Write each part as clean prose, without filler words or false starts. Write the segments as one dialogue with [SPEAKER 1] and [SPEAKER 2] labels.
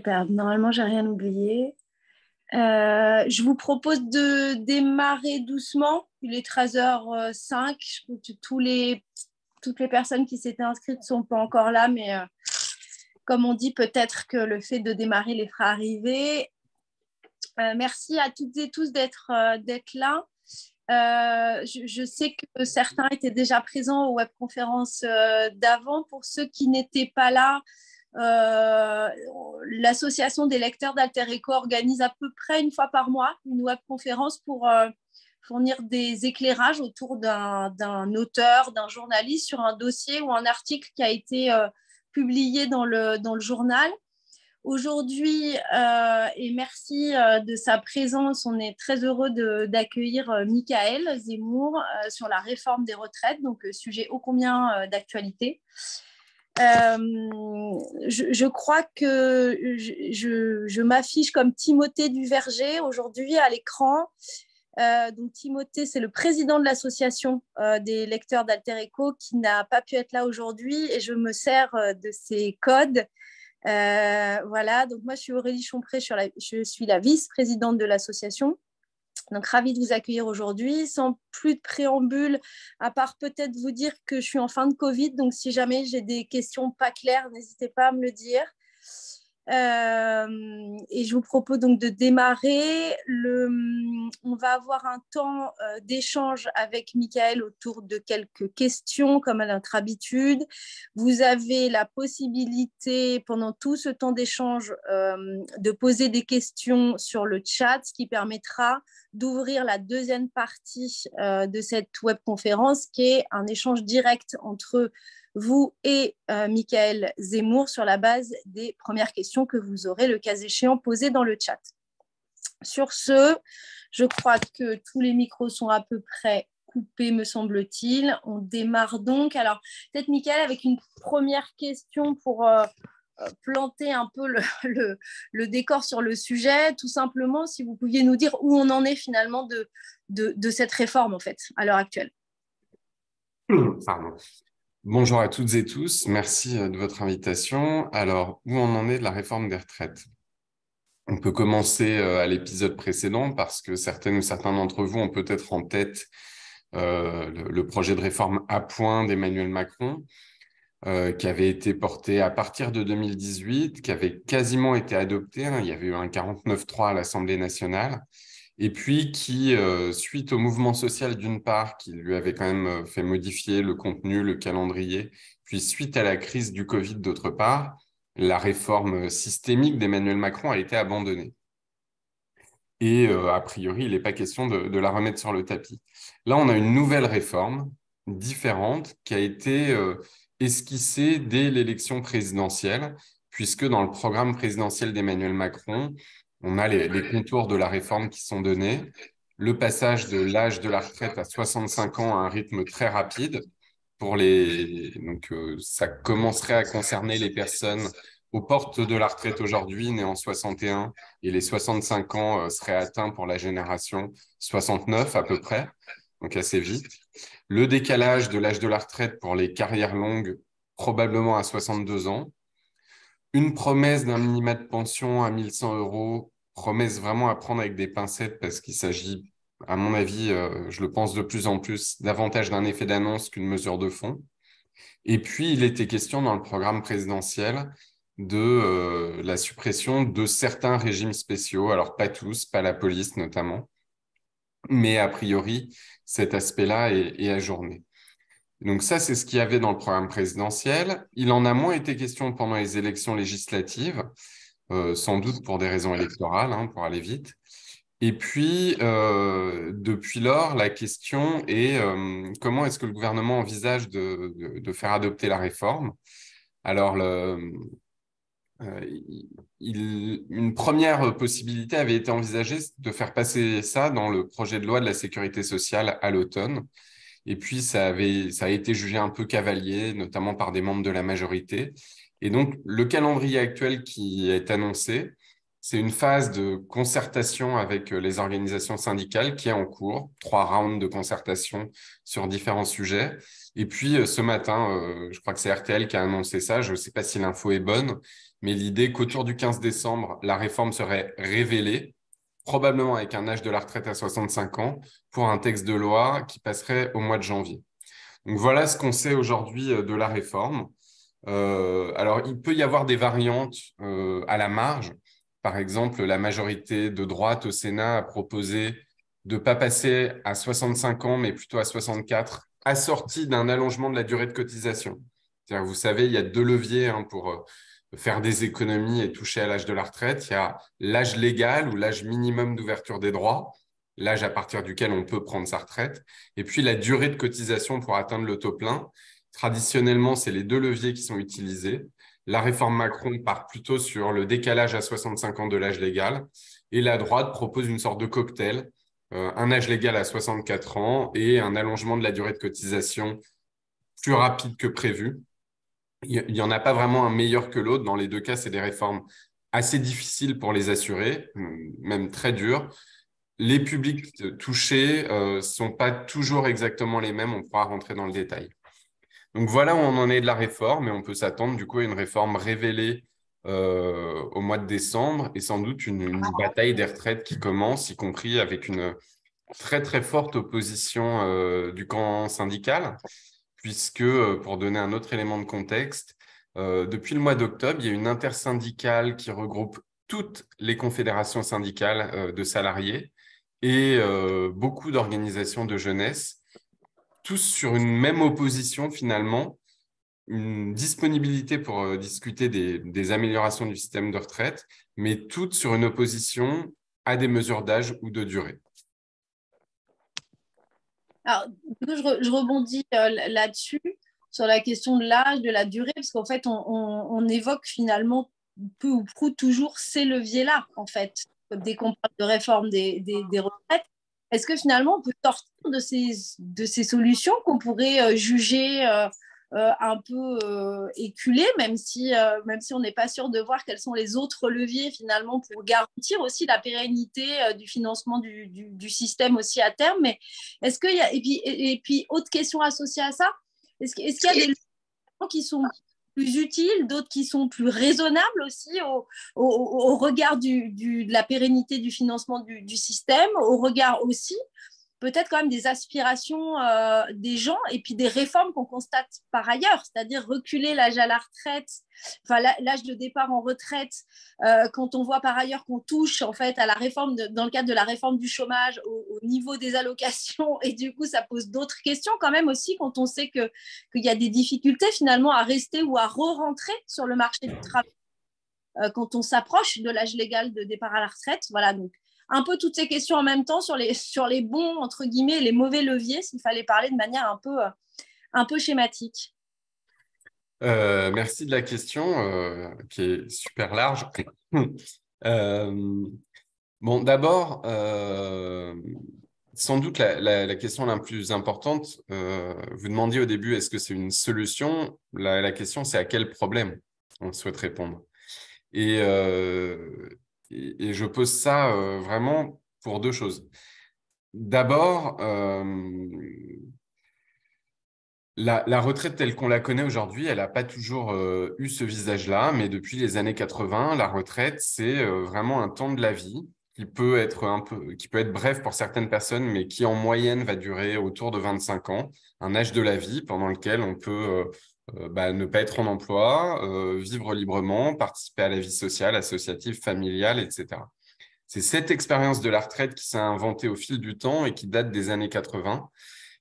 [SPEAKER 1] Super. Normalement, j'ai rien oublié. Je vous propose de démarrer doucement. Il est 13h05. Je crois que toutes les personnes qui s'étaient inscrites ne sont pas encore là, mais comme on dit, peut-être que le fait de démarrer les fera arriver. Merci à toutes et tous d'être là. Je sais que certains étaient déjà présents aux webconférences d'avant. Pour ceux qui n'étaient pas là, l'association des lecteurs d'Alter Eco organise à peu près une fois par mois une webconférence pour fournir des éclairages autour d'un auteur, d'un journaliste sur un dossier ou un article qui a été publié dans le journal. Aujourd'hui, et merci de sa présence, on est très heureux d'accueillir Mickaël Zemmour sur la réforme des retraites, donc sujet ô combien d'actualité. Je crois que je m'affiche comme Timothée Duverger aujourd'hui à l'écran. Donc Timothée, c'est le président de l'association des lecteurs d'Alter Eco qui n'a pas pu être là aujourd'hui et je me sers de ses codes. Voilà, donc moi je suis Aurélie Chompré, je suis la vice-présidente de l'association. Donc ravie de vous accueillir aujourd'hui, sans plus de préambule, à part peut-être vous dire que je suis en fin de Covid, donc si jamais j'ai des questions pas claires, n'hésitez pas à me le dire. Et je vous propose donc de démarrer. On va avoir un temps d'échange avec Mickaël autour de quelques questions, comme à notre habitude. Vous avez la possibilité, pendant tout ce temps d'échange, de poser des questions sur le chat, ce qui permettra d'ouvrir la deuxième partie de cette webconférence, qui est un échange direct entre vous et Mickaël Zemmour sur la base des premières questions que vous aurez, le cas échéant, posées dans le chat. Sur ce, je crois que tous les micros sont à peu près coupés, me semble-t-il. On démarre donc. Alors, peut-être Mickaël avec une première question pour planter un peu le décor sur le sujet. Tout simplement, si vous pouviez nous dire où on en est finalement de cette réforme, en fait, à l'heure actuelle.
[SPEAKER 2] Pardon. Bonjour à toutes et tous, merci de votre invitation. Alors, où on en est de la réforme des retraites? On peut commencer à l'épisode précédent parce que certaines ou certains d'entre vous ont peut-être en tête le projet de réforme à point d'Emmanuel Macron qui avait été porté à partir de 2018, qui avait quasiment été adopté. Il y avait eu un 49.3 à l'Assemblée nationale. Et puis qui, suite au mouvement social d'une part, qui lui avait quand même fait modifier le contenu, le calendrier, puis suite à la crise du Covid d'autre part, la réforme systémique d'Emmanuel Macron a été abandonnée. Et a priori, il n'est pas question de la remettre sur le tapis. Là, on a une nouvelle réforme différente qui a été esquissée dès l'élection présidentielle, puisque dans le programme présidentiel d'Emmanuel Macron, on a les contours de la réforme qui sont donnés, le passage de l'âge de la retraite à 65 ans à un rythme très rapide. Donc, ça commencerait à concerner les personnes aux portes de la retraite aujourd'hui, nées en 61, et les 65 ans seraient atteints pour la génération 69 à peu près, donc assez vite. Le décalage de l'âge de la retraite pour les carrières longues, probablement à 62 ans. Une promesse d'un minima de pension à 1 100 euros, promesse vraiment à prendre avec des pincettes parce qu'il s'agit, à mon avis, je le pense de plus en plus, davantage d'un effet d'annonce qu'une mesure de fond. Et puis, il était question dans le programme présidentiel de la suppression de certains régimes spéciaux, alors pas tous, pas la police notamment, mais a priori, cet aspect-là est ajourné. Donc ça, c'est ce qu'il y avait dans le programme présidentiel. Il en a moins été question pendant les élections législatives, sans doute pour des raisons électorales, pour aller vite. Et puis, depuis lors, la question est comment est-ce que le gouvernement envisage de faire adopter la réforme? Alors, une première possibilité avait été envisagée de faire passer ça dans le projet de loi de la sécurité sociale à l'automne. Et puis, ça a été jugé un peu cavalier, notamment par des membres de la majorité. Et donc, le calendrier actuel qui est annoncé, c'est une phase de concertation avec les organisations syndicales qui est en cours, 3 rounds de concertation sur différents sujets. Et puis ce matin, je crois que c'est RTL qui a annoncé ça, je ne sais pas si l'info est bonne, mais l'idée qu'autour du 15 décembre, la réforme serait révélée, probablement avec un âge de la retraite à 65 ans, pour un texte de loi qui passerait au mois de janvier. Donc voilà ce qu'on sait aujourd'hui de la réforme. Alors, il peut y avoir des variantes à la marge. Par exemple, la majorité de droite au Sénat a proposé de ne pas passer à 65 ans, mais plutôt à 64, assorti d'un allongement de la durée de cotisation. C'est-à-dire, vous savez, il y a 2 leviers pour faire des économies et toucher à l'âge de la retraite. Il y a l'âge légal ou l'âge minimum d'ouverture des droits, l'âge à partir duquel on peut prendre sa retraite, et puis la durée de cotisation pour atteindre le taux plein. Traditionnellement, c'est les 2 leviers qui sont utilisés. La réforme Macron part plutôt sur le décalage à 65 ans de l'âge légal et la droite propose une sorte de cocktail, un âge légal à 64 ans et un allongement de la durée de cotisation plus rapide que prévu. Il n'y en a pas vraiment un meilleur que l'autre. Dans les 2 cas, c'est des réformes assez difficiles pour les assurés, même très dures. Les publics touchés ne sont pas toujours exactement les mêmes. On pourra rentrer dans le détail. Donc voilà où on en est de la réforme et on peut s'attendre du coup à une réforme révélée au mois de décembre et sans doute une bataille des retraites qui commence, y compris avec une très très forte opposition du camp syndical, puisque pour donner un autre élément de contexte, depuis le mois d'octobre, il y a une intersyndicale qui regroupe toutes les confédérations syndicales de salariés et beaucoup d'organisations de jeunesse, tous sur une même opposition finalement, une disponibilité pour discuter des améliorations du système de retraite, mais toutes sur une opposition à des mesures d'âge ou de durée.
[SPEAKER 1] Alors, je rebondis là-dessus, sur la question de l'âge, de la durée, parce qu'en fait, on évoque finalement peu ou prou toujours ces leviers-là, en fait, dès qu'on parle de réforme des retraites. Est-ce que finalement, on peut sortir de ces solutions qu'on pourrait juger un peu éculées, même si on n'est pas sûr de voir quels sont les autres leviers finalement pour garantir aussi la pérennité du financement du système aussi à terme. Mais est-ce qu'il y a, et puis, autre question associée à ça, est-ce qu'il y a des leviers qui sont plus utiles, d'autres qui sont plus raisonnables aussi au regard de la pérennité du financement du système, au regard aussi peut-être quand même des aspirations des gens et puis des réformes qu'on constate par ailleurs, c'est-à-dire reculer l'âge à la retraite, enfin l'âge de départ en retraite, quand on voit par ailleurs qu'on touche en fait à la réforme, dans le cadre de la réforme du chômage, au niveau des allocations, et du coup ça pose d'autres questions quand même aussi quand on sait qu'il y a des difficultés finalement à rester ou à re-rentrer sur le marché du travail quand on s'approche de l'âge légal de départ à la retraite. Voilà, donc un peu toutes ces questions en même temps sur les bons, entre guillemets, les mauvais leviers, s'il fallait parler de manière un peu schématique.
[SPEAKER 2] Merci de la question qui est super large. Bon, d'abord, sans doute la question la plus importante, vous demandiez au début, est-ce que c'est une solution? La question, c'est à quel problème on souhaite répondre. Et je pose ça vraiment pour 2 choses. D'abord, la retraite telle qu'on la connaît aujourd'hui, elle n'a pas toujours eu ce visage-là, mais depuis les années 80, la retraite, c'est vraiment un temps de la vie qui peut être bref pour certaines personnes, mais qui en moyenne va durer autour de 25 ans, un âge de la vie pendant lequel on peut ne pas être en emploi, vivre librement, participer à la vie sociale, associative, familiale, etc. C'est cette expérience de la retraite qui s'est inventée au fil du temps et qui date des années 80.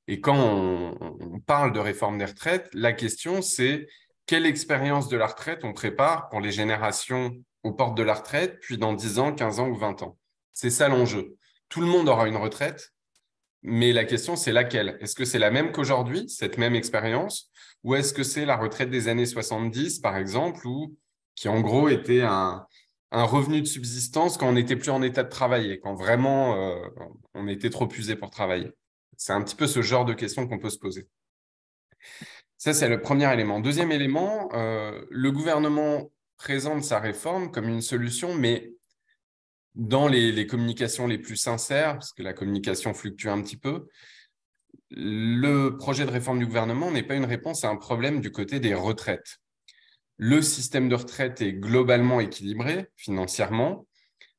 [SPEAKER 2] Et quand on parle de réforme des retraites, la question, c'est quelle expérience de la retraite on prépare pour les générations aux portes de la retraite, puis dans 10 ans, 15 ans ou 20 ans. C'est ça l'enjeu. Tout le monde aura une retraite, mais la question, c'est laquelle? Est-ce que c'est la même qu'aujourd'hui, cette même expérience, ou est-ce que c'est la retraite des années 70, par exemple, qui en gros était un revenu de subsistance quand on n'était plus en état de travailler, quand vraiment on était trop usé pour travailler? C'est un petit peu ce genre de questions qu'on peut se poser. Ça, c'est le premier élément. Deuxième élément, le gouvernement présente sa réforme comme une solution, mais dans les communications les plus sincères, parce que la communication fluctue un petit peu, le projet de réforme du gouvernement n'est pas une réponse à un problème du côté des retraites. Le système de retraite est globalement équilibré financièrement.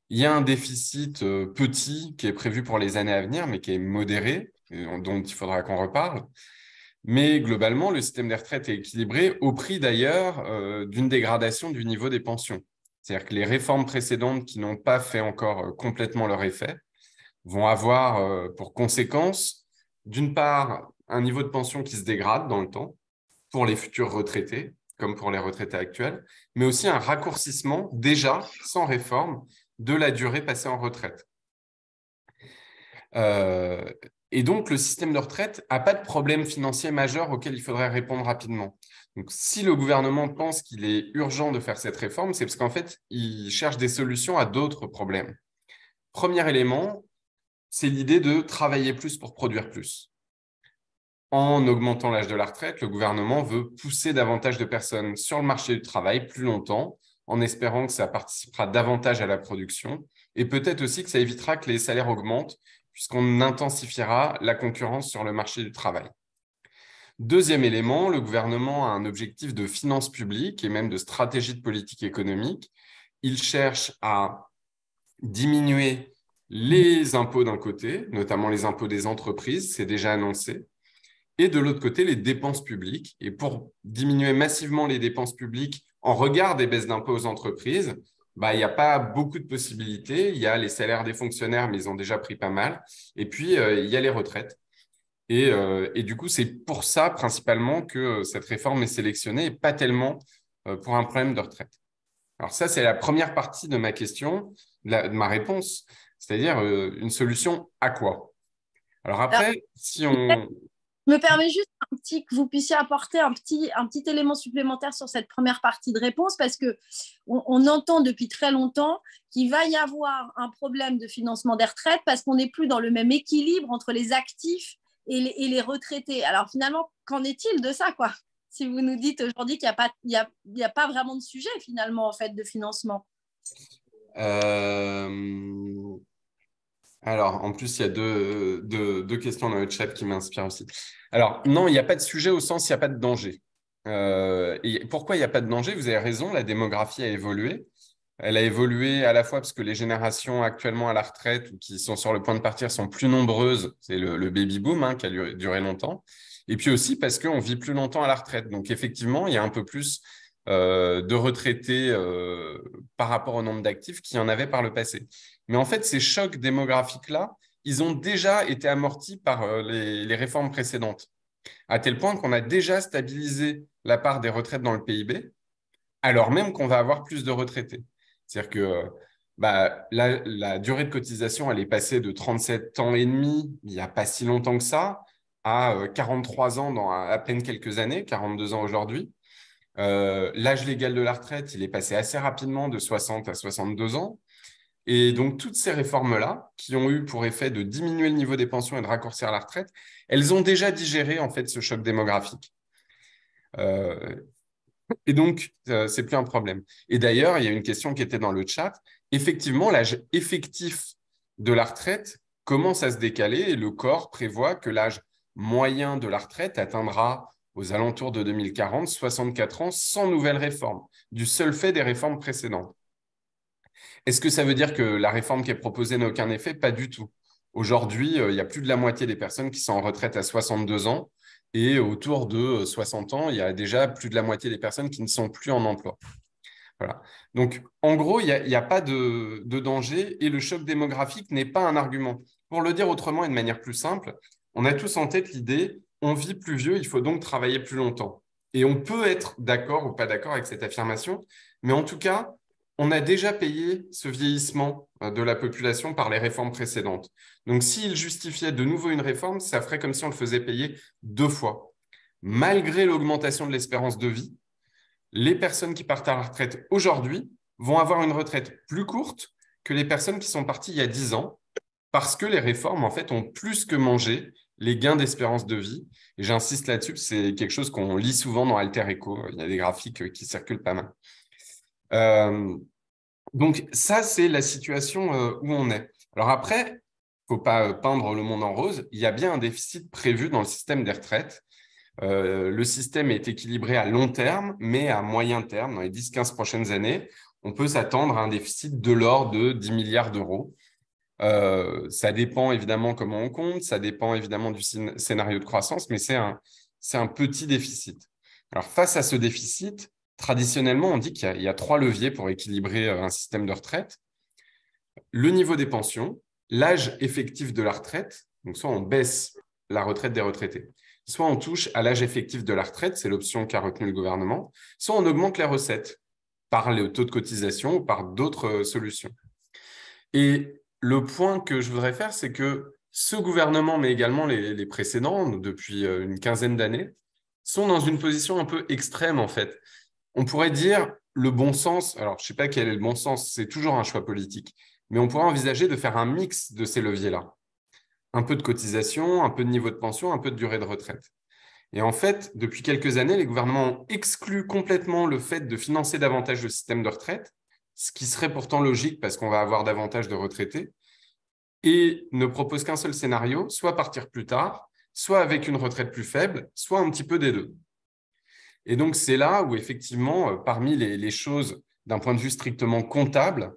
[SPEAKER 2] Il y a un déficit petit qui est prévu pour les années à venir, mais qui est modéré, dont il faudra qu'on reparle. Mais globalement, le système des retraites est équilibré au prix d'ailleurs d'une dégradation du niveau des pensions. C'est-à-dire que les réformes précédentes qui n'ont pas fait encore complètement leur effet vont avoir pour conséquence, d'une part, un niveau de pension qui se dégrade dans le temps pour les futurs retraités, comme pour les retraités actuels, mais aussi un raccourcissement, déjà sans réforme, de la durée passée en retraite. Et donc, le système de retraite n'a pas de problème financier majeur auquel il faudrait répondre rapidement. Donc, si le gouvernement pense qu'il est urgent de faire cette réforme, c'est parce qu'en fait, il cherche des solutions à d'autres problèmes. Premier élément, c'est l'idée de travailler plus pour produire plus. En augmentant l'âge de la retraite, le gouvernement veut pousser davantage de personnes sur le marché du travail plus longtemps, en espérant que ça participera davantage à la production et peut-être aussi que ça évitera que les salaires augmentent, puisqu'on intensifiera la concurrence sur le marché du travail. Deuxième élément, le gouvernement a un objectif de finances publiques et même de stratégie de politique économique. Il cherche à diminuer les impôts d'un côté, notamment les impôts des entreprises, c'est déjà annoncé, et de l'autre côté, les dépenses publiques. Et pour diminuer massivement les dépenses publiques en regard des baisses d'impôts aux entreprises, il n'y a pas beaucoup de possibilités. Il y a les salaires des fonctionnaires, mais ils ont déjà pris pas mal. Et puis, il y a les retraites. Et du coup, c'est pour ça principalement que cette réforme est sélectionnée et pas tellement pour un problème de retraite. Alors ça, c'est la première partie de ma question, de ma réponse, c'est-à-dire une solution à quoi? Alors après, si on...
[SPEAKER 1] Je me permets juste que vous puissiez apporter un petit élément supplémentaire sur cette première partie de réponse, parce que on entend depuis très longtemps qu'il va y avoir un problème de financement des retraites parce qu'on n'est plus dans le même équilibre entre les actifs et les retraités. Alors finalement, qu'en est-il de ça, quoi? Si vous nous dites aujourd'hui qu'il n'y a pas vraiment de sujet finalement en fait de financement.
[SPEAKER 2] Alors, en plus, il y a deux questions dans le chat qui m'inspirent aussi. Alors, non, il n'y a pas de sujet au sens, il n'y a pas de danger. Et pourquoi il n'y a pas de danger? Vous avez raison, la démographie a évolué. Elle a évolué à la fois parce que les générations actuellement à la retraite ou qui sont sur le point de partir sont plus nombreuses. C'est le baby boom qui a duré longtemps. Et puis aussi parce qu'on vit plus longtemps à la retraite. Donc, effectivement, il y a un peu plus de retraités par rapport au nombre d'actifs qu'il y en avait par le passé. Mais en fait, ces chocs démographiques-là, ils ont déjà été amortis par les réformes précédentes, à tel point qu'on a déjà stabilisé la part des retraites dans le PIB, alors même qu'on va avoir plus de retraités. C'est-à-dire que la durée de cotisation, elle est passée de 37 ans et demi, il n'y a pas si longtemps que ça, à 43 ans dans à peine quelques années, 42 ans aujourd'hui. L'âge légal de la retraite, il est passé assez rapidement de 60 à 62 ans. Et donc, toutes ces réformes-là, qui ont eu pour effet de diminuer le niveau des pensions et de raccourcir la retraite, elles ont déjà digéré en fait ce choc démographique. Et donc, c'est plus un problème. Et d'ailleurs, il y a une question qui était dans le chat. Effectivement, l'âge effectif de la retraite commence à se décaler et le corps prévoit que l'âge moyen de la retraite atteindra aux alentours de 2040, 64 ans, sans nouvelle réforme, du seul fait des réformes précédentes. Est-ce que ça veut dire que la réforme qui est proposée n'a aucun effet? Pas du tout. Aujourd'hui, il y a plus de la moitié des personnes qui sont en retraite à 62 ans et autour de 60 ans, il y a déjà plus de la moitié des personnes qui ne sont plus en emploi. Voilà. Donc, en gros, il n'y a pas de danger et le choc démographique n'est pas un argument. Pour le dire autrement et de manière plus simple, on a tous en tête l'idée, on vit plus vieux, il faut donc travailler plus longtemps. Et on peut être d'accord ou pas d'accord avec cette affirmation, mais en tout cas, on a déjà payé ce vieillissement de la population par les réformes précédentes. Donc, s'il justifiait de nouveau une réforme, ça ferait comme si on le faisait payer 2 fois. Malgré l'augmentation de l'espérance de vie, les personnes qui partent à la retraite aujourd'hui vont avoir une retraite plus courte que les personnes qui sont parties il y a 10 ans parce que les réformes, en fait, ont plus que mangé les gains d'espérance de vie. Et j'insiste là-dessus, c'est quelque chose qu'on lit souvent dans Alter Echo. Il y a des graphiques qui circulent pas mal. Donc, ça, c'est la situation où on est. Alors après, il ne faut pas peindre le monde en rose. Il y a bien un déficit prévu dans le système des retraites. Le système est équilibré à long terme, mais à moyen terme, dans les 10-15 prochaines années, on peut s'attendre à un déficit de l'ordre de 10 milliards d'euros. Ça dépend évidemment comment on compte, ça dépend évidemment du scénario de croissance, mais c'est un petit déficit. Alors, face à ce déficit, traditionnellement, on dit qu'il y a 3 leviers pour équilibrer un système de retraite. Le niveau des pensions, l'âge effectif de la retraite, donc soit on baisse la retraite des retraités, soit on touche à l'âge effectif de la retraite, c'est l'option qu'a retenue le gouvernement, soit on augmente les recettes par le taux de cotisation ou par d'autres solutions. Et le point que je voudrais faire, c'est que ce gouvernement, mais également les précédents, depuis une quinzaine d'années, sont dans une position un peu extrême, en fait. On pourrait dire le bon sens, alors je ne sais pas quel est le bon sens, c'est toujours un choix politique, mais on pourrait envisager de faire un mix de ces leviers-là. Un peu de cotisation, un peu de niveau de pension, un peu de durée de retraite. Et en fait, depuis quelques années, les gouvernements ont exclu complètement le fait de financer davantage le système de retraite, ce qui serait pourtant logique parce qu'on va avoir davantage de retraités, et ne proposent qu'un seul scénario, soit partir plus tard, soit avec une retraite plus faible, soit un petit peu des deux. Et donc, c'est là où, effectivement, parmi les choses d'un point de vue strictement comptable,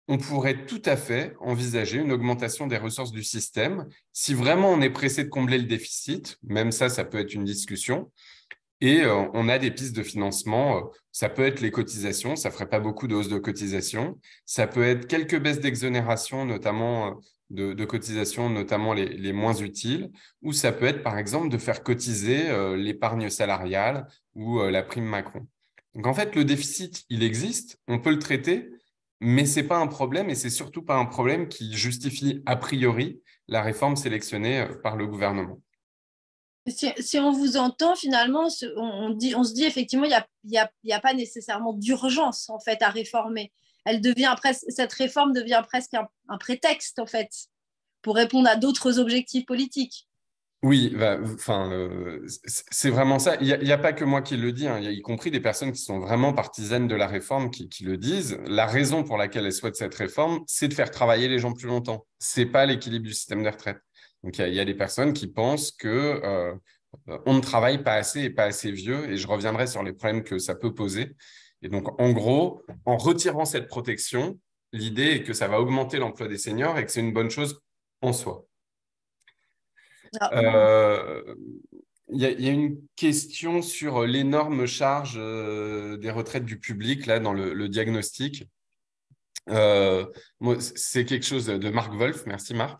[SPEAKER 2] on pourrait tout à fait envisager une augmentation des ressources du système. Si vraiment on est pressé de combler le déficit, même ça peut être une discussion. Et on a des pistes de financement. Ça peut être les cotisations, ça ne ferait pas beaucoup de hausse de cotisations. Ça peut être quelques baisses d'exonération, notamment de cotisations, notamment les moins utiles. Ou ça peut être, par exemple, de faire cotiser l'épargne salariale ou la prime Macron. Donc, en fait, le déficit, il existe, on peut le traiter, mais ce n'est pas un problème et ce n'est surtout pas un problème qui justifie a priori la réforme sélectionnée par le gouvernement.
[SPEAKER 1] Si on vous entend, finalement, on se dit effectivement, il n'y a pas nécessairement d'urgence en fait à réformer. Cette réforme devient presque un prétexte en fait pour répondre à d'autres objectifs politiques.
[SPEAKER 2] Oui, c'est vraiment ça. Il y a pas que moi qui le dis, hein. Il y a y compris des personnes qui sont vraiment partisanes de la réforme qui le disent. La raison pour laquelle elles souhaitent cette réforme, c'est de faire travailler les gens plus longtemps. C'est pas l'équilibre du système de retraite. Donc, il y a des personnes qui pensent que on ne travaille pas assez et pas assez vieux, et je reviendrai sur les problèmes que ça peut poser. Et donc, en gros, en retirant cette protection, l'idée est que ça va augmenter l'emploi des seniors et que c'est une bonne chose en soi. Euh, Il y a une question sur l'énorme charge des retraites du public là, dans le diagnostic. C'est quelque chose de Marc Wolf, merci Marc.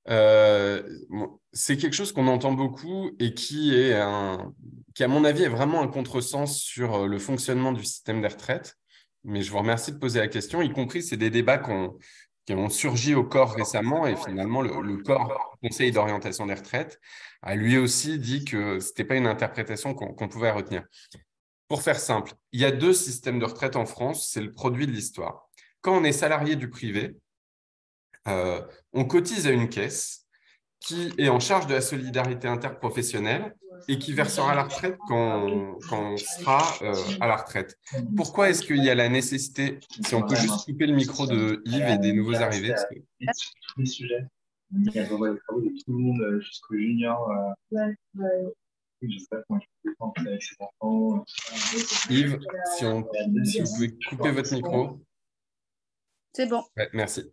[SPEAKER 2] C'est quelque chose qu'on entend beaucoup et qui, à mon avis, est vraiment un contresens sur le fonctionnement du système des retraites. Mais je vous remercie de poser la question, y compris c'est des débats qui ont surgi au corps récemment et finalement le corps Conseil d'orientation des retraites a lui aussi dit que ce n'était pas une interprétation qu'on pouvait retenir. Pour faire simple, il y a 2 systèmes de retraite en France, c'est le produit de l'histoire. Quand on est salarié du privé, on cotise à une caisse qui est en charge de la solidarité interprofessionnelle et qui versera la retraite quand on sera à la retraite. Pourquoi est-ce qu'il y a la nécessité, si on peut juste couper le micro de Yves et des nouveaux arrivés, parce que...
[SPEAKER 3] tous les sujets. Il y a les travaux de tout le monde jusqu'au junior. Je sais pas comment je peux penser avec ses enfants.
[SPEAKER 2] Yves, si vous pouvez couper votre micro.
[SPEAKER 1] C'est bon.
[SPEAKER 2] Ouais, merci.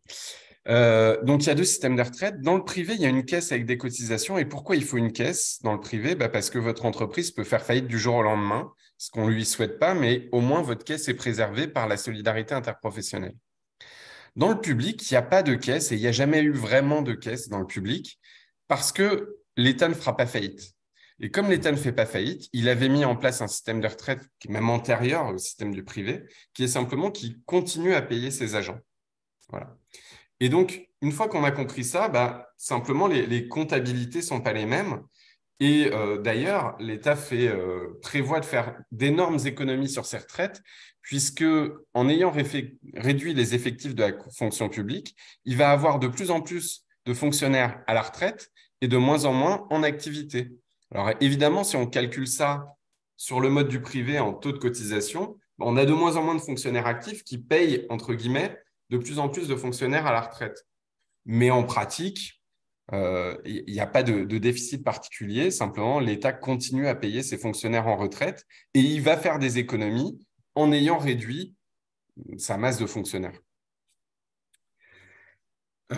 [SPEAKER 2] Donc, il y a 2 systèmes de retraite. Dans le privé, il y a une caisse avec des cotisations. Et pourquoi il faut une caisse dans le privé? Parce que votre entreprise peut faire faillite du jour au lendemain, ce qu'on ne lui souhaite pas, mais au moins votre caisse est préservée par la solidarité interprofessionnelle. Dans le public, il n'y a pas de caisse et il n'y a jamais eu vraiment de caisse dans le public parce que l'État ne fera pas faillite. Et comme l'État ne fait pas faillite, il avait mis en place un système de retraite qui est même antérieur au système du privé, qui est simplement qui continue à payer ses agents. Voilà. Et donc, une fois qu'on a compris ça, simplement, les comptabilités ne sont pas les mêmes. Et d'ailleurs, l'État prévoit de faire d'énormes économies sur ses retraites, puisque en ayant réduit les effectifs de la fonction publique, il va avoir de plus en plus de fonctionnaires à la retraite et de moins en moins en activité. Alors évidemment, si on calcule ça sur le mode du privé en taux de cotisation, on a de moins en moins de fonctionnaires actifs qui payent, entre guillemets, de plus en plus de fonctionnaires à la retraite. Mais en pratique, il n'y a pas de déficit particulier. Simplement, l'État continue à payer ses fonctionnaires en retraite et il va faire des économies en ayant réduit sa masse de fonctionnaires.
[SPEAKER 1] Il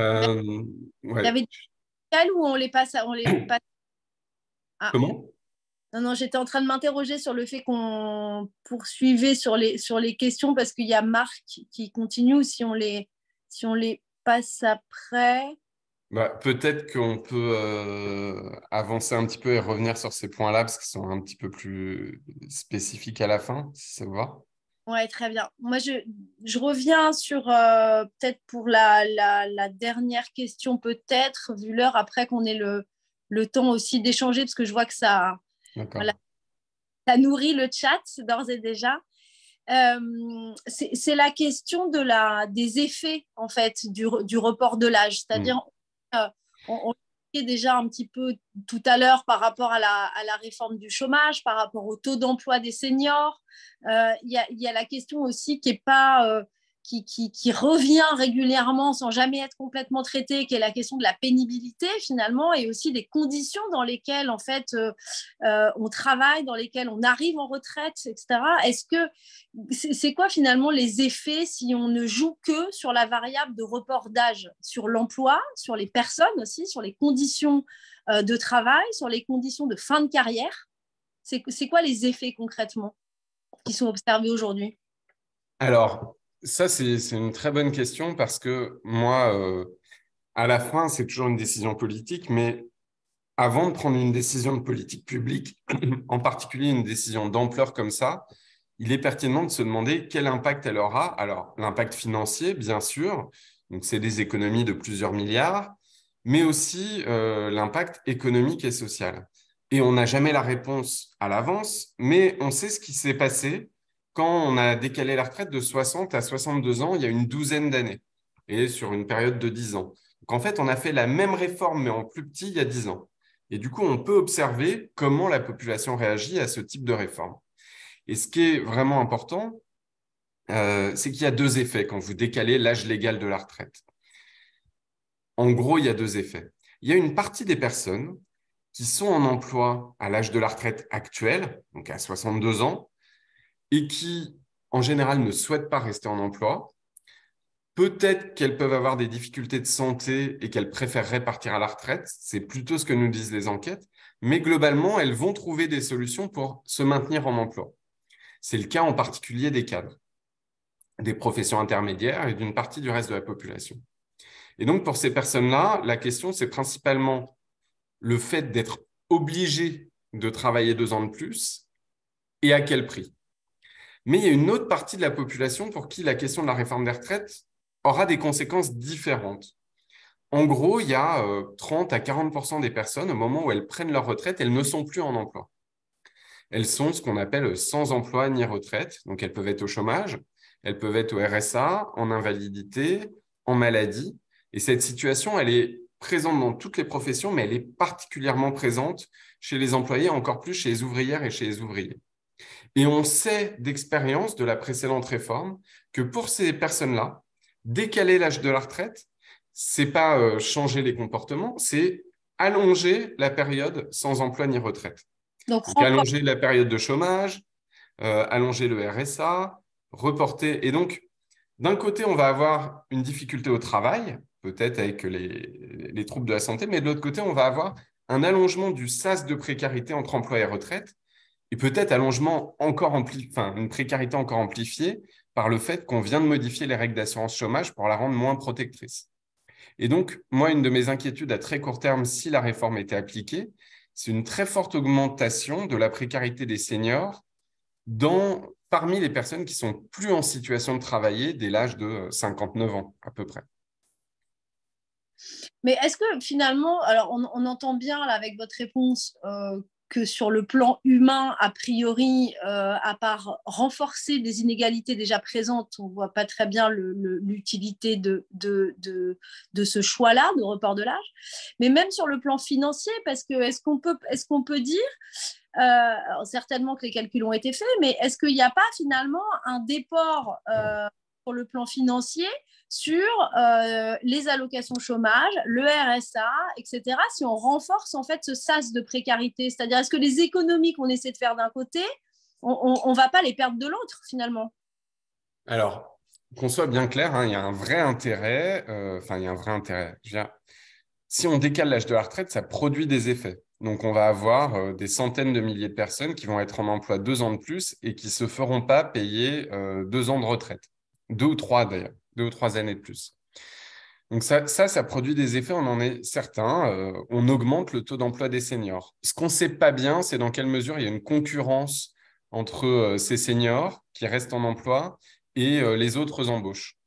[SPEAKER 1] y
[SPEAKER 2] Ouais.
[SPEAKER 1] avait des cas où on les passe Ah.
[SPEAKER 2] Comment?
[SPEAKER 1] Non, j'étais en train de m'interroger sur le fait qu'on poursuivait sur les questions parce qu'il y a Marc qui continue ou si on les passe après.
[SPEAKER 2] Peut-être qu'on peut avancer un petit peu et revenir sur ces points-là parce qu'ils sont un petit peu plus spécifiques à la fin, si ça vous va.
[SPEAKER 1] Ouais, très bien. Moi, je reviens sur peut-être pour la dernière question, peut-être, vu l'heure, après qu'on ait le temps aussi d'échanger, parce que je vois que ça, voilà,
[SPEAKER 2] D'accord.
[SPEAKER 1] ça nourrit le chat d'ores et déjà. C'est la question des effets, en fait, du report de l'âge. C'est-à-dire, on discutait déjà un petit peu tout à l'heure par rapport à la réforme du chômage, par rapport au taux d'emploi des seniors. Il y a la question aussi qui est pas qui revient régulièrement sans jamais être complètement traitée, qui est la question de la pénibilité finalement, et aussi des conditions dans lesquelles en fait on travaille, dans lesquelles on arrive en retraite, etc. Est-ce que c'est quoi finalement les effets si on ne joue que sur la variable de report d'âge, sur l'emploi, sur les personnes aussi, sur les conditions de travail, sur les conditions de fin de carrière? C'est quoi les effets concrètement qui sont observés aujourd'hui?
[SPEAKER 2] Alors, ça, c'est une très bonne question parce que moi, à la fin, c'est toujours une décision politique, mais avant de prendre une décision de politique publique, en particulier une décision d'ampleur comme ça, il est pertinent de se demander quel impact elle aura. Alors, l'impact financier, bien sûr, donc c'est des économies de plusieurs milliards, mais aussi l'impact économique et social. Et on n'a jamais la réponse à l'avance, mais on sait ce qui s'est passé quand on a décalé la retraite de 60 à 62 ans il y a une douzaine d'années, et sur une période de 10 ans. Donc en fait, on a fait la même réforme, mais en plus petit, il y a 10 ans. Et du coup, on peut observer comment la population réagit à ce type de réforme. Et ce qui est vraiment important, c'est qu'il y a deux effets quand vous décalez l'âge légal de la retraite. En gros, il y a deux effets. Il y a une partie des personnes qui sont en emploi à l'âge de la retraite actuelle, donc à 62 ans, et qui, en général, ne souhaitent pas rester en emploi. Peut-être qu'elles peuvent avoir des difficultés de santé et qu'elles préféreraient partir à la retraite. C'est plutôt ce que nous disent les enquêtes. Mais globalement, elles vont trouver des solutions pour se maintenir en emploi. C'est le cas en particulier des cadres, des professions intermédiaires et d'une partie du reste de la population. Et donc, pour ces personnes-là, la question, c'est principalement le fait d'être obligé de travailler 2 ans de plus et à quel prix. Mais il y a une autre partie de la population pour qui la question de la réforme des retraites aura des conséquences différentes. En gros, il y a 30 à 40% des personnes, au moment où elles prennent leur retraite, elles ne sont plus en emploi. Elles sont ce qu'on appelle sans emploi ni retraite. Donc, elles peuvent être au chômage, elles peuvent être au RSA, en invalidité, en maladie. Et cette situation, elle est présente dans toutes les professions, mais elle est particulièrement présente chez les employés, encore plus chez les ouvrières et chez les ouvriers. Et on sait d'expérience de la précédente réforme que pour ces personnes-là, décaler l'âge de la retraite, c'est pas changer les comportements, c'est allonger la période sans emploi ni retraite.
[SPEAKER 1] Donc,
[SPEAKER 2] Donc allonger la période de chômage, allonger le RSA, reporter. Et donc, d'un côté, on va avoir une difficulté au travail, peut-être avec les troubles de la santé, mais de l'autre côté, on va avoir un allongement du sas de précarité entre emploi et retraite, et peut-être une précarité encore amplifiée par le fait qu'on vient de modifier les règles d'assurance chômage pour la rendre moins protectrice. Et donc, moi, une de mes inquiétudes à très court terme, si la réforme était appliquée, c'est une très forte augmentation de la précarité des seniors parmi les personnes qui sont plus en situation de travailler dès l'âge de 59 ans, à peu près.
[SPEAKER 1] mais est-ce que finalement, alors on entend bien là, avec votre réponse que sur le plan humain, a priori, à part renforcer des inégalités déjà présentes, on ne voit pas très bien l'utilité de ce choix-là, de report de l'âge. Mais même sur le plan financier, parce que est-ce qu'on peut dire Alors, certainement que les calculs ont été faits, mais est-ce qu'il n'y a pas finalement un déport sur le plan financier sur les allocations chômage, le RSA, etc., si on renforce en fait ce sas de précarité? C'est-à-dire, est-ce que les économies qu'on essaie de faire d'un côté, on ne va pas les perdre de l'autre finalement?
[SPEAKER 2] Alors, qu'on soit bien clair, hein, il y a un vrai intérêt. Il y a un vrai intérêt. Je veux dire, si on décale l'âge de la retraite, ça produit des effets. Donc, on va avoir des centaines de milliers de personnes qui vont être en emploi 2 ans de plus et qui ne se feront pas payer 2 ans de retraite. 2 ou 3 d'ailleurs, 2 ou 3 années de plus. Donc, ça produit des effets, on en est certain. On augmente le taux d'emploi des seniors. Ce qu'on ne sait pas bien, c'est dans quelle mesure il y a une concurrence entre ces seniors qui restent en emploi et les autres embauches.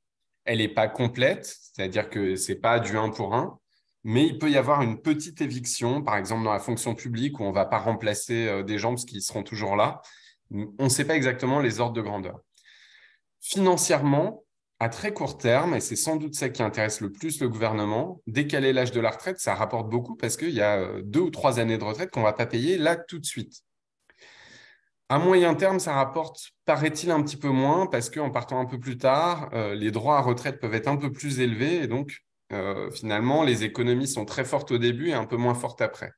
[SPEAKER 2] Elle n'est pas complète, c'est-à-dire que ce n'est pas du 1 pour 1, mais il peut y avoir une petite éviction, par exemple dans la fonction publique, où on ne va pas remplacer des gens parce qu'ils seront toujours là. On ne sait pas exactement les ordres de grandeur. Financièrement, à très court terme, et c'est sans doute ça qui intéresse le plus le gouvernement, décaler l'âge de la retraite, ça rapporte beaucoup parce qu'il y a 2 ou 3 années de retraite qu'on ne va pas payer là tout de suite. À moyen terme, ça rapporte, paraît-il, un petit peu moins parce qu'en partant un peu plus tard, les droits à retraite peuvent être un peu plus élevés et donc, finalement, les économies sont très fortes au début et un peu moins fortes après.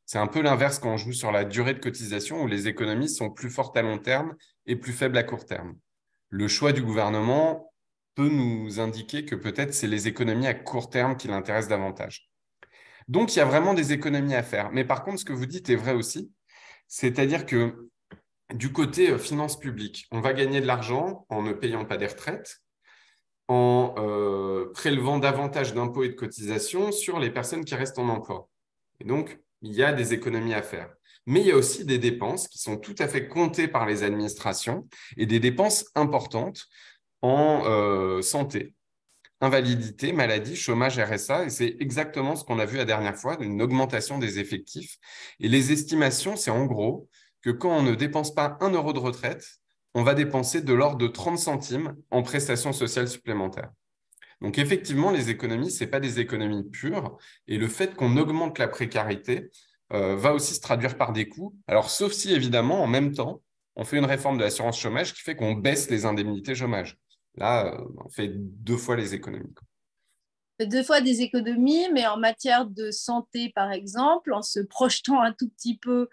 [SPEAKER 2] C'est un peu l'inverse quand on joue sur la durée de cotisation où les économies sont plus fortes à long terme et plus faibles à court terme. Le choix du gouvernement peut nous indiquer que peut-être c'est les économies à court terme qui l'intéressent davantage. Donc, il y a vraiment des économies à faire. Mais par contre, ce que vous dites est vrai aussi, c'est-à-dire que du côté finances publiques, on va gagner de l'argent en ne payant pas des retraites, en prélevant davantage d'impôts et de cotisations sur les personnes qui restent en emploi. Et donc, il y a des économies à faire. Mais il y a aussi des dépenses qui sont tout à fait comptées par les administrations et des dépenses importantes en santé, invalidité, maladie, chômage, RSA. Et c'est exactement ce qu'on a vu la dernière fois, une augmentation des effectifs. Et les estimations, c'est en gros que quand on ne dépense pas 1 euro de retraite, on va dépenser de l'ordre de 30 centimes en prestations sociales supplémentaires. Donc effectivement, les économies, ce n'est pas des économies pures. Et le fait qu'on augmente la précarité va aussi se traduire par des coûts. Alors, sauf si, évidemment, en même temps, on fait une réforme de l'assurance chômage qui fait qu'on baisse les indemnités chômage. Là, on fait 2 fois les économies.
[SPEAKER 1] 2 fois des économies, mais en matière de santé, par exemple, en se projetant un tout petit peu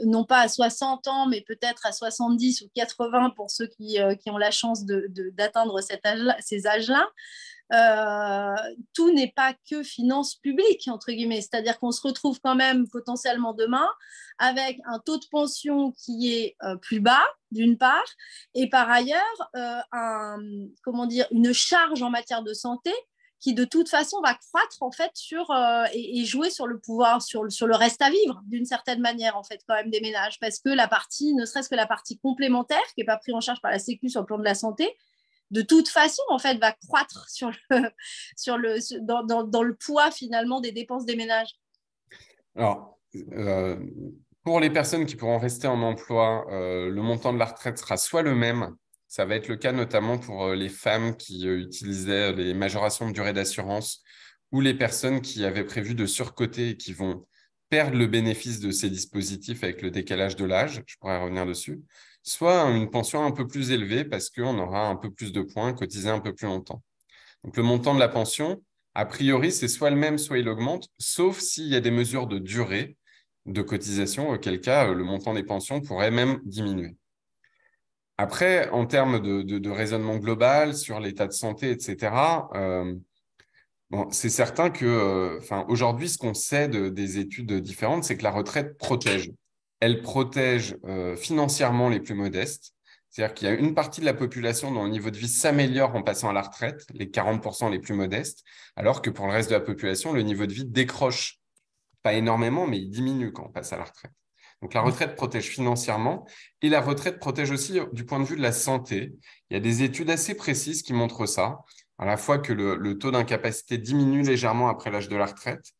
[SPEAKER 1] non pas à 60 ans, mais peut-être à 70 ou 80 pour ceux qui ont la chance d'atteindre ces âges-là. Tout n'est pas que finances publiques, entre guillemets. C'est-à-dire qu'on se retrouve quand même potentiellement demain avec un taux de pension qui est plus bas, d'une part, et par ailleurs, une charge en matière de santé qui de toute façon va croître en fait et jouer sur le pouvoir, sur le reste à vivre d'une certaine manière en fait quand même des ménages, parce que ne serait-ce que la partie complémentaire qui n'est pas prise en charge par la Sécu sur le plan de la santé, de toute façon en fait va croître dans le poids finalement des dépenses des ménages.
[SPEAKER 2] Alors, pour les personnes qui pourront rester en emploi, le montant de la retraite sera soit le même. Ça va être le cas notamment pour les femmes qui utilisaient les majorations de durée d'assurance ou les personnes qui avaient prévu de surcoter et qui vont perdre le bénéfice de ces dispositifs avec le décalage de l'âge. Je pourrais revenir dessus. Soit une pension un peu plus élevée parce qu'on aura un peu plus de points, cotisé un peu plus longtemps. Donc, le montant de la pension, a priori, c'est soit le même, soit il augmente, sauf s'il y a des mesures de durée de cotisation, auquel cas le montant des pensions pourrait même diminuer. Après, en termes de raisonnement global sur l'état de santé, etc., c'est certain que, aujourd'hui, ce qu'on sait des études différentes, c'est que la retraite protège. Elle protège financièrement les plus modestes. C'est-à-dire qu'il y a une partie de la population dont le niveau de vie s'améliore en passant à la retraite, les 40% les plus modestes, alors que pour le reste de la population, le niveau de vie décroche. Pas énormément, mais il diminue quand on passe à la retraite. Donc, la retraite protège financièrement et la retraite protège aussi du point de vue de la santé. Il y a des études assez précises qui montrent ça, à la fois que le taux d'incapacité diminue légèrement après l'âge de la retraite.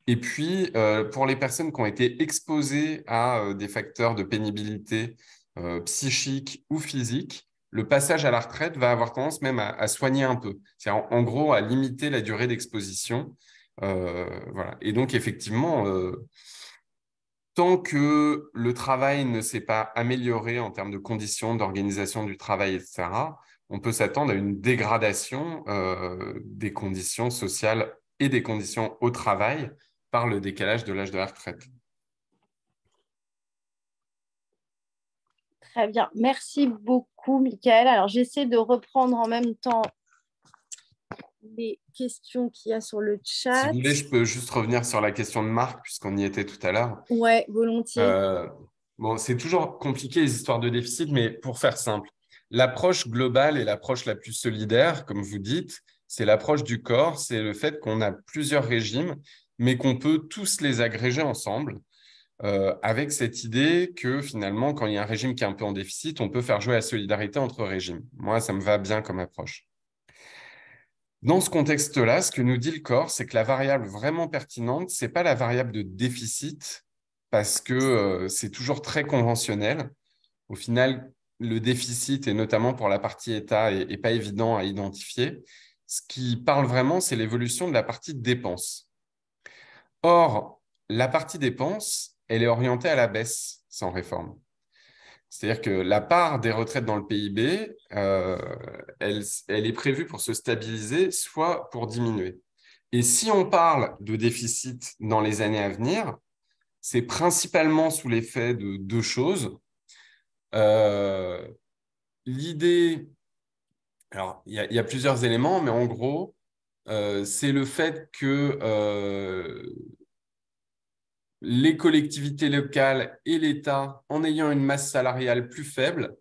[SPEAKER 2] Et puis, pour les personnes qui ont été exposées à des facteurs de pénibilité psychique ou physique, le passage à la retraite va avoir tendance même à soigner un peu. C'est-à-dire, en gros, à limiter la durée d'exposition. Voilà. Et donc, effectivement, tant que le travail ne s'est pas amélioré en termes de conditions, d'organisation du travail, etc., on peut s'attendre à une dégradation des conditions sociales et des conditions au travail par le décalage de l'âge de la retraite.
[SPEAKER 1] Très bien. Merci beaucoup, Mickaël. Alors, j'essaie de reprendre en même temps les questions qu'il y a sur le
[SPEAKER 2] Si
[SPEAKER 1] chat.
[SPEAKER 2] vous voulez, je peux juste revenir sur la question de Marc, puisqu'on y était tout à l'heure.
[SPEAKER 1] Ouais, volontiers.
[SPEAKER 2] Bon, c'est toujours compliqué les histoires de déficit, mais pour faire simple, l'approche globale et l'approche la plus solidaire, comme vous dites, c'est l'approche du corps, c'est le fait qu'on a plusieurs régimes, mais qu'on peut tous les agréger ensemble, avec cette idée que finalement, quand il y a un régime qui est un peu en déficit, on peut faire jouer la solidarité entre régimes. Moi, ça me va bien comme approche. Dans ce contexte-là, ce que nous dit le corps, c'est que la variable vraiment pertinente, ce n'est pas la variable de déficit, parce que c'est toujours très conventionnel. Au final, le déficit, et notamment pour la partie État, n'est pas évident à identifier. Ce qui parle vraiment, c'est l'évolution de la partie dépenses. Or, la partie dépenses, elle est orientée à la baisse sans réforme. C'est-à-dire que la part des retraites dans le PIB, elle est prévue pour se stabiliser, soit pour diminuer. Et si on parle de déficit dans les années à venir, c'est principalement sous l'effet de deux choses. L'idée, alors il y a plusieurs éléments, mais en gros, c'est le fait que les collectivités locales et l'État, en ayant une masse salariale plus faible,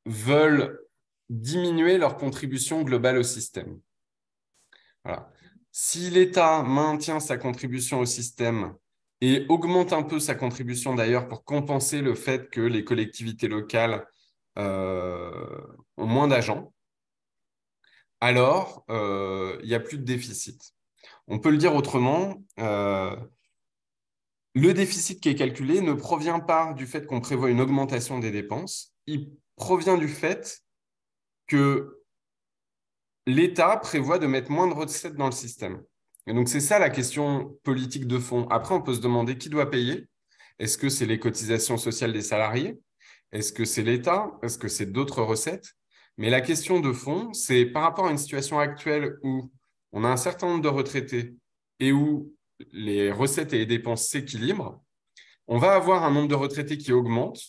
[SPEAKER 2] veulent diminuer leur contribution globale au système. Voilà. Si l'État maintient sa contribution au système et augmente un peu sa contribution d'ailleurs pour compenser le fait que les collectivités locales ont moins d'agents, alors il n'y a plus de déficit. On peut le dire autrement, le déficit qui est calculé ne provient pas du fait qu'on prévoit une augmentation des dépenses, il provient du fait que l'État prévoit de mettre moins de recettes dans le système. Et donc, c'est ça la question politique de fond. Après, on peut se demander qui doit payer. Est-ce que c'est les cotisations sociales des salariés? Est-ce que c'est l'État? Est-ce que c'est d'autres recettes? Mais la question de fond, c'est par rapport à une situation actuelle où on a un certain nombre de retraités et où les recettes et les dépenses s'équilibrent, on va avoir un nombre de retraités qui augmente,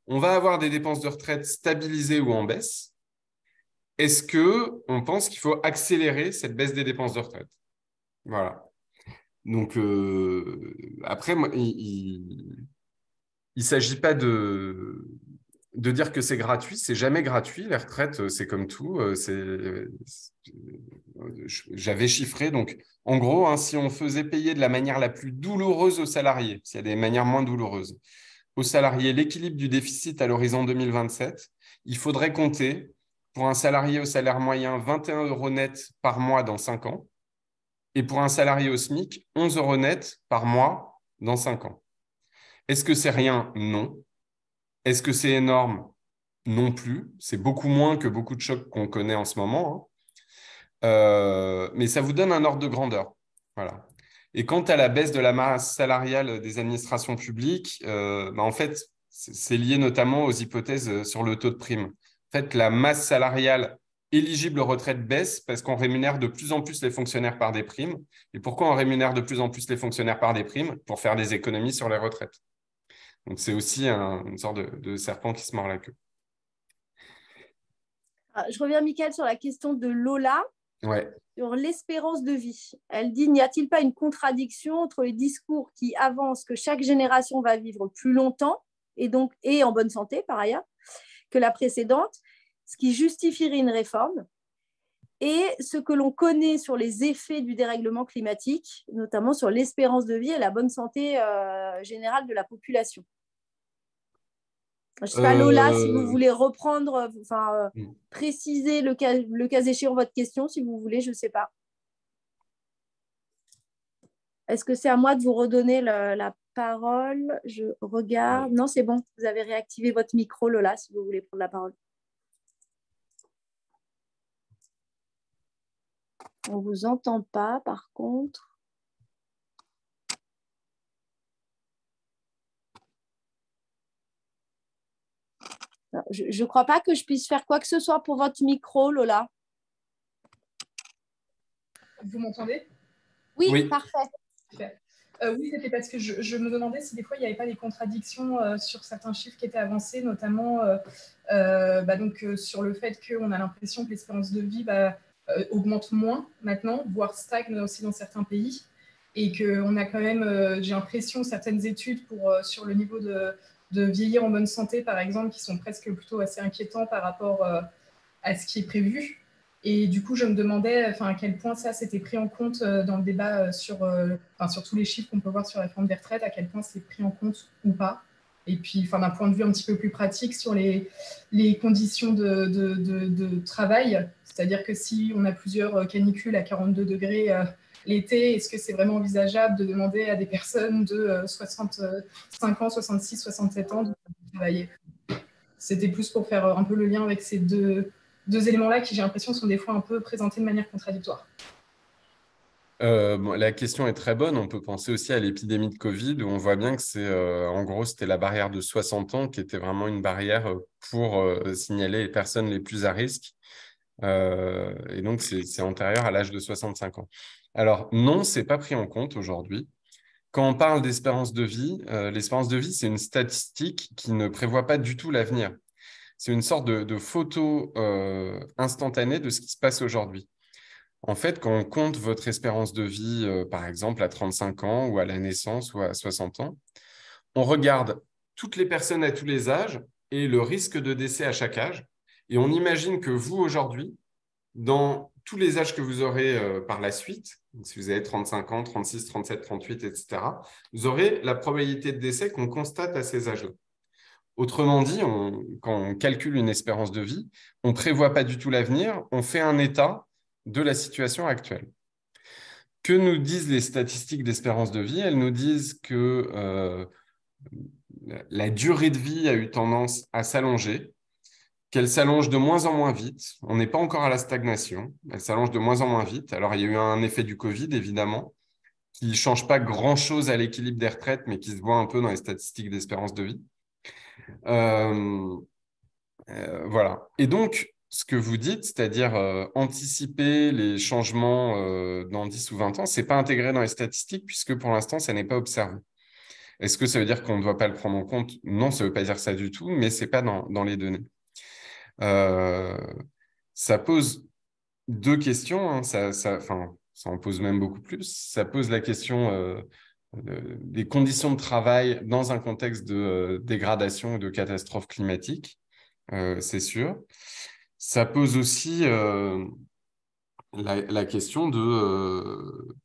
[SPEAKER 2] on va avoir des dépenses de retraite stabilisées ou en baisse. Est-ce qu'on pense qu'il faut accélérer cette baisse des dépenses de retraite? Voilà. Donc, après, moi, il ne s'agit pas de dire que c'est gratuit. C'est jamais gratuit. Les retraites, c'est comme tout. J'avais chiffré. Donc, en gros, hein, si on faisait payer de la manière la plus douloureuse aux salariés, s'il y a des manières moins douloureuses, aux salariés l'équilibre du déficit à l'horizon 2027, il faudrait compter pour un salarié au salaire moyen 21 € net par mois dans 5 ans et pour un salarié au SMIC 11 € net par mois dans 5 ans. Est-ce que c'est rien? Non. Est-ce que c'est énorme? Non plus. C'est beaucoup moins que beaucoup de chocs qu'on connaît en ce moment, hein. Mais ça vous donne un ordre de grandeur. Voilà. Et quant à la baisse de la masse salariale des administrations publiques, en fait, c'est lié notamment aux hypothèses sur le taux de prime. En fait, la masse salariale éligible aux retraites baisse parce qu'on rémunère de plus en plus les fonctionnaires par des primes. Et pourquoi on rémunère de plus en plus les fonctionnaires par des primes? Pour faire des économies sur les retraites. Donc, c'est aussi une sorte de serpent qui se mord la queue.
[SPEAKER 1] Je reviens, Mickaël, sur la question de Lola.
[SPEAKER 2] Ouais.
[SPEAKER 1] Sur l'espérance de vie. Elle dit, n'y a-t-il pas une contradiction entre les discours qui avancent que chaque génération va vivre plus longtemps et en bonne santé par ailleurs que la précédente, ce qui justifierait une réforme, et ce que l'on connaît sur les effets du dérèglement climatique, notamment sur l'espérance de vie et la bonne santé générale de la population. Je ne sais pas, Lola, si vous voulez reprendre, préciser le cas échéant votre question, si vous voulez, je ne sais pas. Est-ce que c'est à moi de vous redonner la parole? Je regarde. Non, c'est bon. Vous avez réactivé votre micro, Lola, si vous voulez prendre la parole. On ne vous entend pas, par contre. Je ne crois pas que je puisse faire quoi que ce soit pour votre micro, Lola.
[SPEAKER 4] Vous m'entendez?
[SPEAKER 1] Oui, parfait.
[SPEAKER 4] Super. Oui, c'était parce que je me demandais si des fois il n'y avait pas des contradictions sur certains chiffres qui étaient avancés, notamment sur le fait qu'on a l'impression que l'espérance de vie augmente moins maintenant, voire stagne aussi dans certains pays, et qu'on a quand même, j'ai l'impression, certaines études sur le niveau de vieillir en bonne santé, par exemple, qui sont presque plutôt assez inquiétants par rapport à ce qui est prévu. Et du coup, je me demandais à quel point ça s'était pris en compte dans le débat sur tous les chiffres qu'on peut voir sur la réforme des retraites, à quel point c'est pris en compte ou pas. Et puis, d'un point de vue un petit peu plus pratique sur les conditions de travail, c'est-à-dire que si on a plusieurs canicules à 42 degrés l'été, est-ce que c'est vraiment envisageable de demander à des personnes de 65 ans, 66, 67 ans de travailler? C'était plus pour faire un peu le lien avec ces deux éléments-là qui, j'ai l'impression, sont des fois un peu présentés de manière contradictoire.
[SPEAKER 2] La question est très bonne. On peut penser aussi à l'épidémie de Covid, où on voit bien que en gros, c'était la barrière de 60 ans qui était vraiment une barrière pour signaler les personnes les plus à risque. Et donc, c'est antérieur à l'âge de 65 ans. Alors, non, ce n'est pas pris en compte aujourd'hui. Quand on parle d'espérance de vie, l'espérance de vie, c'est une statistique qui ne prévoit pas du tout l'avenir. C'est une sorte de photo instantanée de ce qui se passe aujourd'hui. En fait, quand on compte votre espérance de vie, par exemple, à 35 ans ou à la naissance ou à 60 ans, on regarde toutes les personnes à tous les âges et le risque de décès à chaque âge. Et on imagine que vous, aujourd'hui, dans tous les âges que vous aurez par la suite, si vous avez 35 ans, 36, 37, 38, etc., vous aurez la probabilité de décès qu'on constate à ces âges-là. Autrement dit, quand on calcule une espérance de vie, on ne prévoit pas du tout l'avenir, on fait un état de la situation actuelle. Que nous disent les statistiques d'espérance de vie? Elles nous disent que la durée de vie a eu tendance à s'allonger, qu'elle s'allonge de moins en moins vite. On n'est pas encore à la stagnation, elle s'allonge de moins en moins vite. Alors, il y a eu un effet du Covid, évidemment, qui ne change pas grand-chose à l'équilibre des retraites, mais qui se voit un peu dans les statistiques d'espérance de vie. Voilà. Et donc, ce que vous dites, c'est-à-dire anticiper les changements dans 10 ou 20 ans, ce n'est pas intégré dans les statistiques puisque pour l'instant, ça n'est pas observé. Est-ce que ça veut dire qu'on ne doit pas le prendre en compte? Non, ça ne veut pas dire ça du tout, mais ce n'est pas dans les données. Ça pose deux questions, hein. Ça en pose même beaucoup plus. Ça pose la question des conditions de travail dans un contexte de dégradation ou de catastrophe climatique. C'est sûr. Ça pose aussi la question de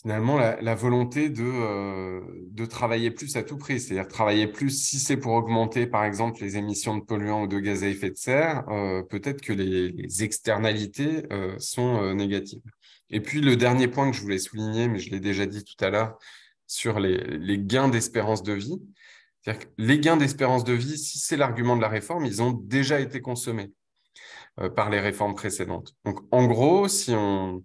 [SPEAKER 2] finalement la volonté de travailler plus à tout prix. C'est-à-dire travailler plus si c'est pour augmenter, par exemple, les émissions de polluants ou de gaz à effet de serre, peut-être que les externalités sont négatives. Et puis, le dernier point que je voulais souligner, mais je l'ai déjà dit tout à l'heure, sur les gains d'espérance de vie. C'est-à-dire que les gains d'espérance de vie, si c'est l'argument de la réforme, ils ont déjà été consommés par les réformes précédentes. Donc, en gros, si on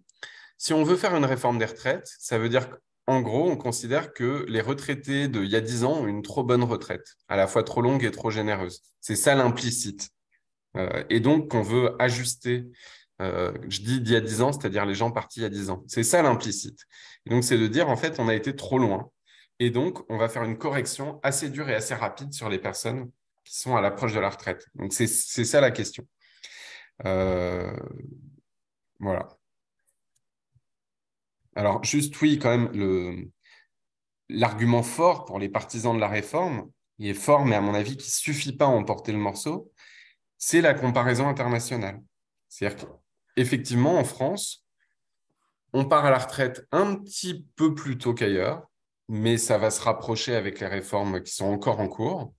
[SPEAKER 2] veut faire une réforme des retraites, ça veut dire qu'en gros, on considère que les retraités d'il y a 10 ans ont une trop bonne retraite, à la fois trop longue et trop généreuse. C'est ça l'implicite. Et donc, qu'on veut ajuster, je dis d'il y a 10 ans, c'est-à-dire les gens partis il y a 10 ans. C'est ça l'implicite. Et donc, c'est de dire, en fait, on a été trop loin. Et donc, on va faire une correction assez dure et assez rapide sur les personnes qui sont à l'approche de la retraite. Donc, c'est ça la question. Voilà. Alors, juste, oui, quand même, l'argument fort pour les partisans de la réforme, il est fort, mais à mon avis, qui ne suffit pas à emporter le morceau, c'est la comparaison internationale. C'est-à-dire qu'effectivement, en France, on part à la retraite un petit peu plus tôt qu'ailleurs, mais ça va se rapprocher avec les réformes qui sont encore en cours.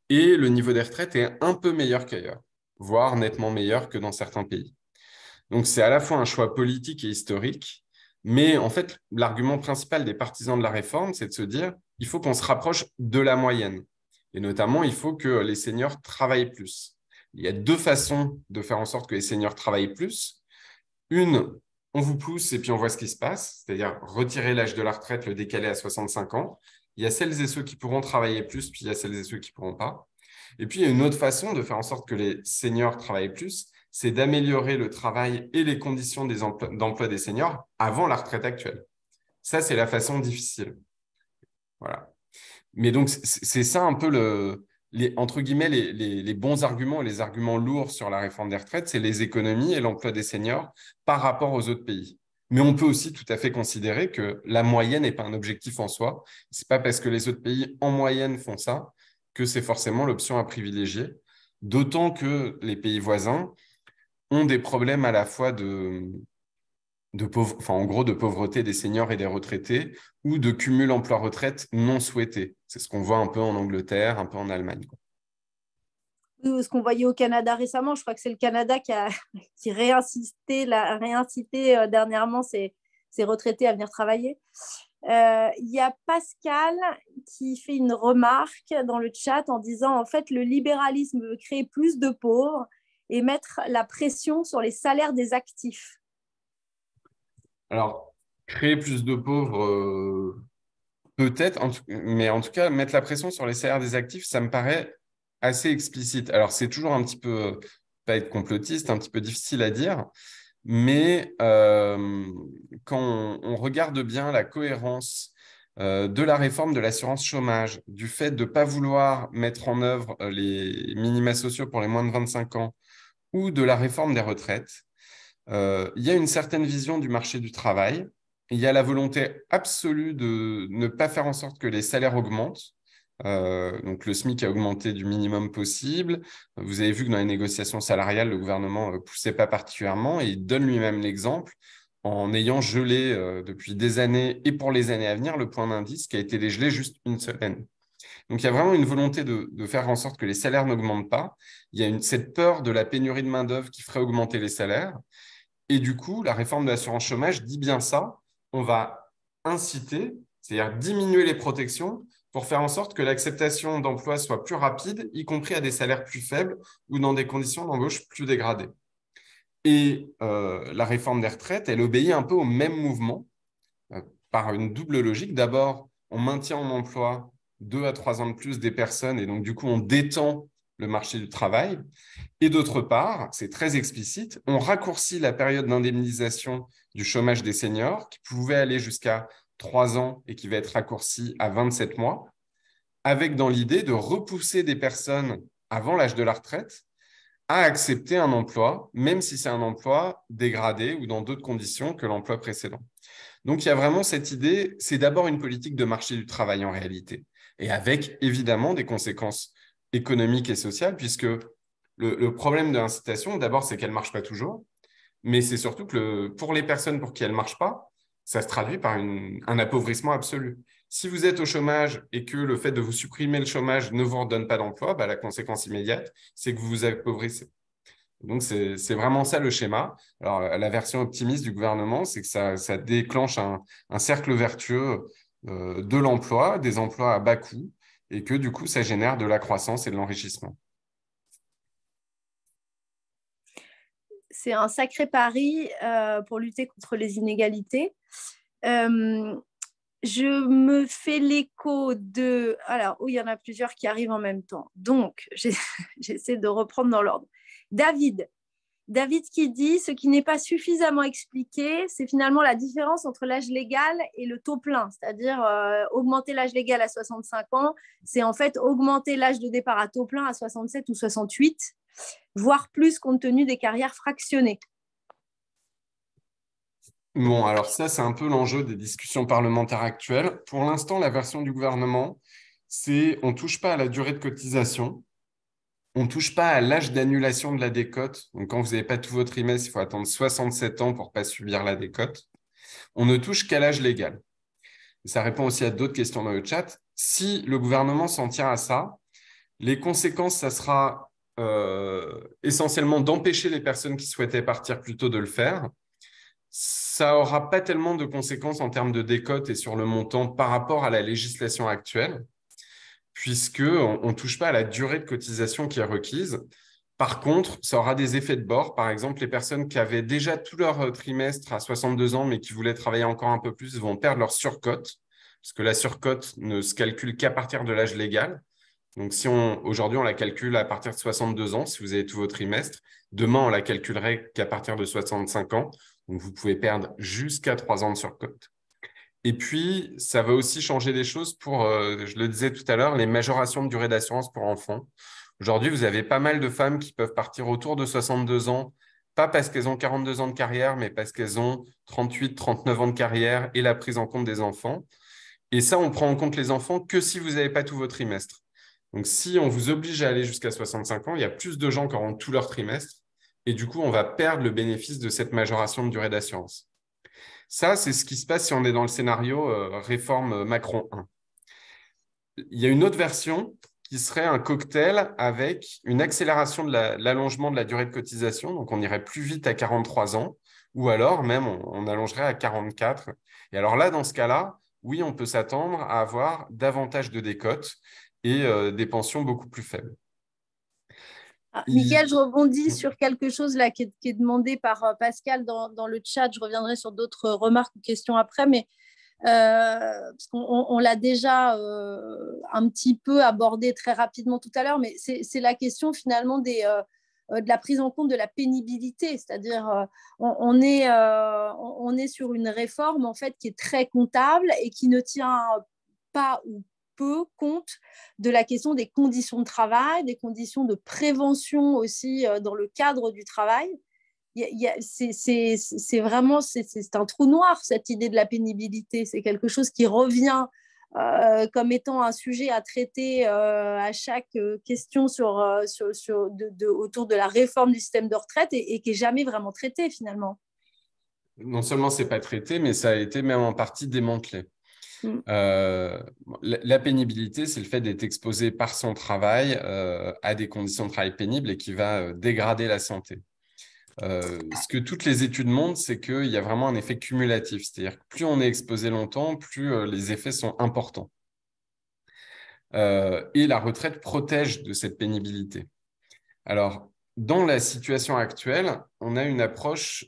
[SPEAKER 2] Et le niveau des retraites est un peu meilleur qu'ailleurs, voire nettement meilleur que dans certains pays. Donc, c'est à la fois un choix politique et historique, mais en fait, l'argument principal des partisans de la réforme, c'est de se dire il faut qu'on se rapproche de la moyenne. Et notamment, il faut que les seniors travaillent plus. Il y a deux façons de faire en sorte que les seniors travaillent plus. Une, on vous pousse et puis on voit ce qui se passe, c'est-à-dire retirer l'âge de la retraite, le décaler à 65 ans. Il y a celles et ceux qui pourront travailler plus, puis il y a celles et ceux qui ne pourront pas. Et puis, il y a une autre façon de faire en sorte que les seniors travaillent plus, c'est d'améliorer le travail et les conditions d'emploi des seniors avant la retraite actuelle. Ça, c'est la façon difficile. Voilà. Mais donc, c'est ça un peu entre guillemets, les bons arguments et les arguments lourds sur la réforme des retraites, c'est les économies et l'emploi des seniors par rapport aux autres pays. Mais on peut aussi tout à fait considérer que la moyenne n'est pas un objectif en soi. Ce n'est pas parce que les autres pays en moyenne font ça que c'est forcément l'option à privilégier. D'autant que les pays voisins ont des problèmes à la fois de pauvreté des seniors et des retraités ou de cumul emploi-retraite non souhaité. C'est ce qu'on voit un peu en Angleterre, un peu en Allemagne.
[SPEAKER 1] Ce qu'on voyait au Canada récemment, je crois que c'est le Canada qui réincité dernièrement ses retraités à venir travailler. Il y a Pascal qui fait une remarque dans le chat en disant en fait le libéralisme veut créer plus de pauvres et mettre la pression sur les salaires des actifs.
[SPEAKER 2] Alors, créer plus de pauvres, peut-être, mais en tout cas, mettre la pression sur les salaires des actifs, ça me paraît assez explicite. Alors, c'est toujours un petit peu, pas être complotiste, un petit peu difficile à dire, mais quand on regarde bien la cohérence de la réforme de l'assurance chômage, du fait de ne pas vouloir mettre en œuvre les minima sociaux pour les moins de 25 ans, ou de la réforme des retraites, il y a une certaine vision du marché du travail. Il y a la volonté absolue de ne pas faire en sorte que les salaires augmentent. Donc, le SMIC a augmenté du minimum possible. Vous avez vu que dans les négociations salariales, le gouvernement ne poussait pas particulièrement et il donne lui-même l'exemple en ayant gelé depuis des années et pour les années à venir le point d'indice qui a été dégelé juste une seule année. Donc, il y a vraiment une volonté de faire en sorte que les salaires n'augmentent pas. Il y a cette peur de la pénurie de main-d'œuvre qui ferait augmenter les salaires. Et du coup, la réforme de l'assurance chômage dit bien ça. On va inciter, c'est-à-dire diminuer les protections pour faire en sorte que l'acceptation d'emploi soit plus rapide, y compris à des salaires plus faibles ou dans des conditions d'embauche plus dégradées. Et la réforme des retraites, elle obéit un peu au même mouvement par une double logique. D'abord, on maintient en emploi 2 à 3 ans de plus des personnes et donc du coup, on détend le marché du travail. Et d'autre part, c'est très explicite, on raccourcit la période d'indemnisation du chômage des seniors qui pouvait aller jusqu'à 3 ans et qui va être raccourci à 27 mois, avec dans l'idée de repousser des personnes avant l'âge de la retraite à accepter un emploi, même si c'est un emploi dégradé ou dans d'autres conditions que l'emploi précédent. Donc, il y a vraiment cette idée, c'est d'abord une politique de marché du travail en réalité, et avec évidemment des conséquences économiques et sociales, puisque le problème de l'incitation, d'abord, c'est qu'elle ne marche pas toujours, mais c'est surtout que pour les personnes pour qui elle ne marche pas, ça se traduit par un appauvrissement absolu. Si vous êtes au chômage et que le fait de vous supprimer le chômage ne vous redonne pas d'emploi, la conséquence immédiate, c'est que vous vous appauvrissez. Donc, c'est vraiment ça le schéma. Alors, la version optimiste du gouvernement, c'est que ça déclenche un cercle vertueux de l'emploi, des emplois à bas coût, et que du coup, ça génère de la croissance et de l'enrichissement.
[SPEAKER 1] C'est un sacré pari pour lutter contre les inégalités. Je me fais l'écho de... Alors, il y en a plusieurs qui arrivent en même temps. Donc, j'essaie de reprendre dans l'ordre. David qui dit « Ce qui n'est pas suffisamment expliqué, c'est finalement la différence entre l'âge légal et le taux plein. C'est-à-dire augmenter l'âge légal à 65 ans, c'est en fait augmenter l'âge de départ à taux plein à 67 ou 68, voire plus compte tenu des carrières fractionnées. »
[SPEAKER 2] Bon, alors ça, c'est un peu l'enjeu des discussions parlementaires actuelles. Pour l'instant, la version du gouvernement, c'est on ne touche pas à la durée de cotisation, on ne touche pas à l'âge d'annulation de la décote. Donc, quand vous n'avez pas tout votre trimestre, il faut attendre 67 ans pour ne pas subir la décote. On ne touche qu'à l'âge légal. Et ça répond aussi à d'autres questions dans le chat. Si le gouvernement s'en tient à ça, les conséquences, ça sera essentiellement d'empêcher les personnes qui souhaitaient partir plus tôt de le faire. Ça n'aura pas tellement de conséquences en termes de décote et sur le montant par rapport à la législation actuelle, puisqu'on ne touche pas à la durée de cotisation qui est requise. Par contre, ça aura des effets de bord. Par exemple, les personnes qui avaient déjà tout leur trimestre à 62 ans, mais qui voulaient travailler encore un peu plus, vont perdre leur surcote, parce que la surcote ne se calcule qu'à partir de l'âge légal. Donc, si aujourd'hui, on la calcule à partir de 62 ans, si vous avez tous vos trimestres, demain, on la calculerait qu'à partir de 65 ans. Donc, vous pouvez perdre jusqu'à 3 ans de surcote. Et puis, ça va aussi changer les choses pour, je le disais tout à l'heure, les majorations de durée d'assurance pour enfants. Aujourd'hui, vous avez pas mal de femmes qui peuvent partir autour de 62 ans, pas parce qu'elles ont 42 ans de carrière, mais parce qu'elles ont 38, 39 ans de carrière et la prise en compte des enfants. Et ça, on prend en compte les enfants que si vous n'avez pas tous vos trimestres. Donc, si on vous oblige à aller jusqu'à 65 ans, il y a plus de gens qui auront tous leurs trimestres. Et du coup, on va perdre le bénéfice de cette majoration de durée d'assurance. Ça, c'est ce qui se passe si on est dans le scénario réforme Macron 1. Il y a une autre version qui serait un cocktail avec une accélération de l'allongement de la durée de cotisation. Donc, on irait plus vite à 43 ans ou alors même on allongerait à 44. Et alors là, dans ce cas-là, oui, on peut s'attendre à avoir davantage de décotes et des pensions beaucoup plus faibles.
[SPEAKER 1] Mickaël, je rebondis sur quelque chose là qui est demandé par Pascal dans le chat. Je reviendrai sur d'autres remarques ou questions après, mais parce qu'on l'a déjà un petit peu abordé très rapidement tout à l'heure, mais c'est la question finalement de la prise en compte de la pénibilité, c'est-à-dire on est sur une réforme en fait qui est très comptable et qui ne tient pas ou peu compte de la question des conditions de travail, des conditions de prévention aussi dans le cadre du travail. C'est vraiment c'est un trou noir, cette idée de la pénibilité. C'est quelque chose qui revient comme étant un sujet à traiter à chaque question autour de la réforme du système de retraite et qui n'est jamais vraiment traité finalement.
[SPEAKER 2] Non seulement ce n'est pas traité, mais ça a été même en partie démantelé. La pénibilité, c'est le fait d'être exposé par son travail à des conditions de travail pénibles et qui va dégrader la santé. Ce que toutes les études montrent, c'est qu'il y a vraiment un effet cumulatif. C'est-à-dire que plus on est exposé longtemps, plus les effets sont importants. Et la retraite protège de cette pénibilité. Alors, dans la situation actuelle, on a une approche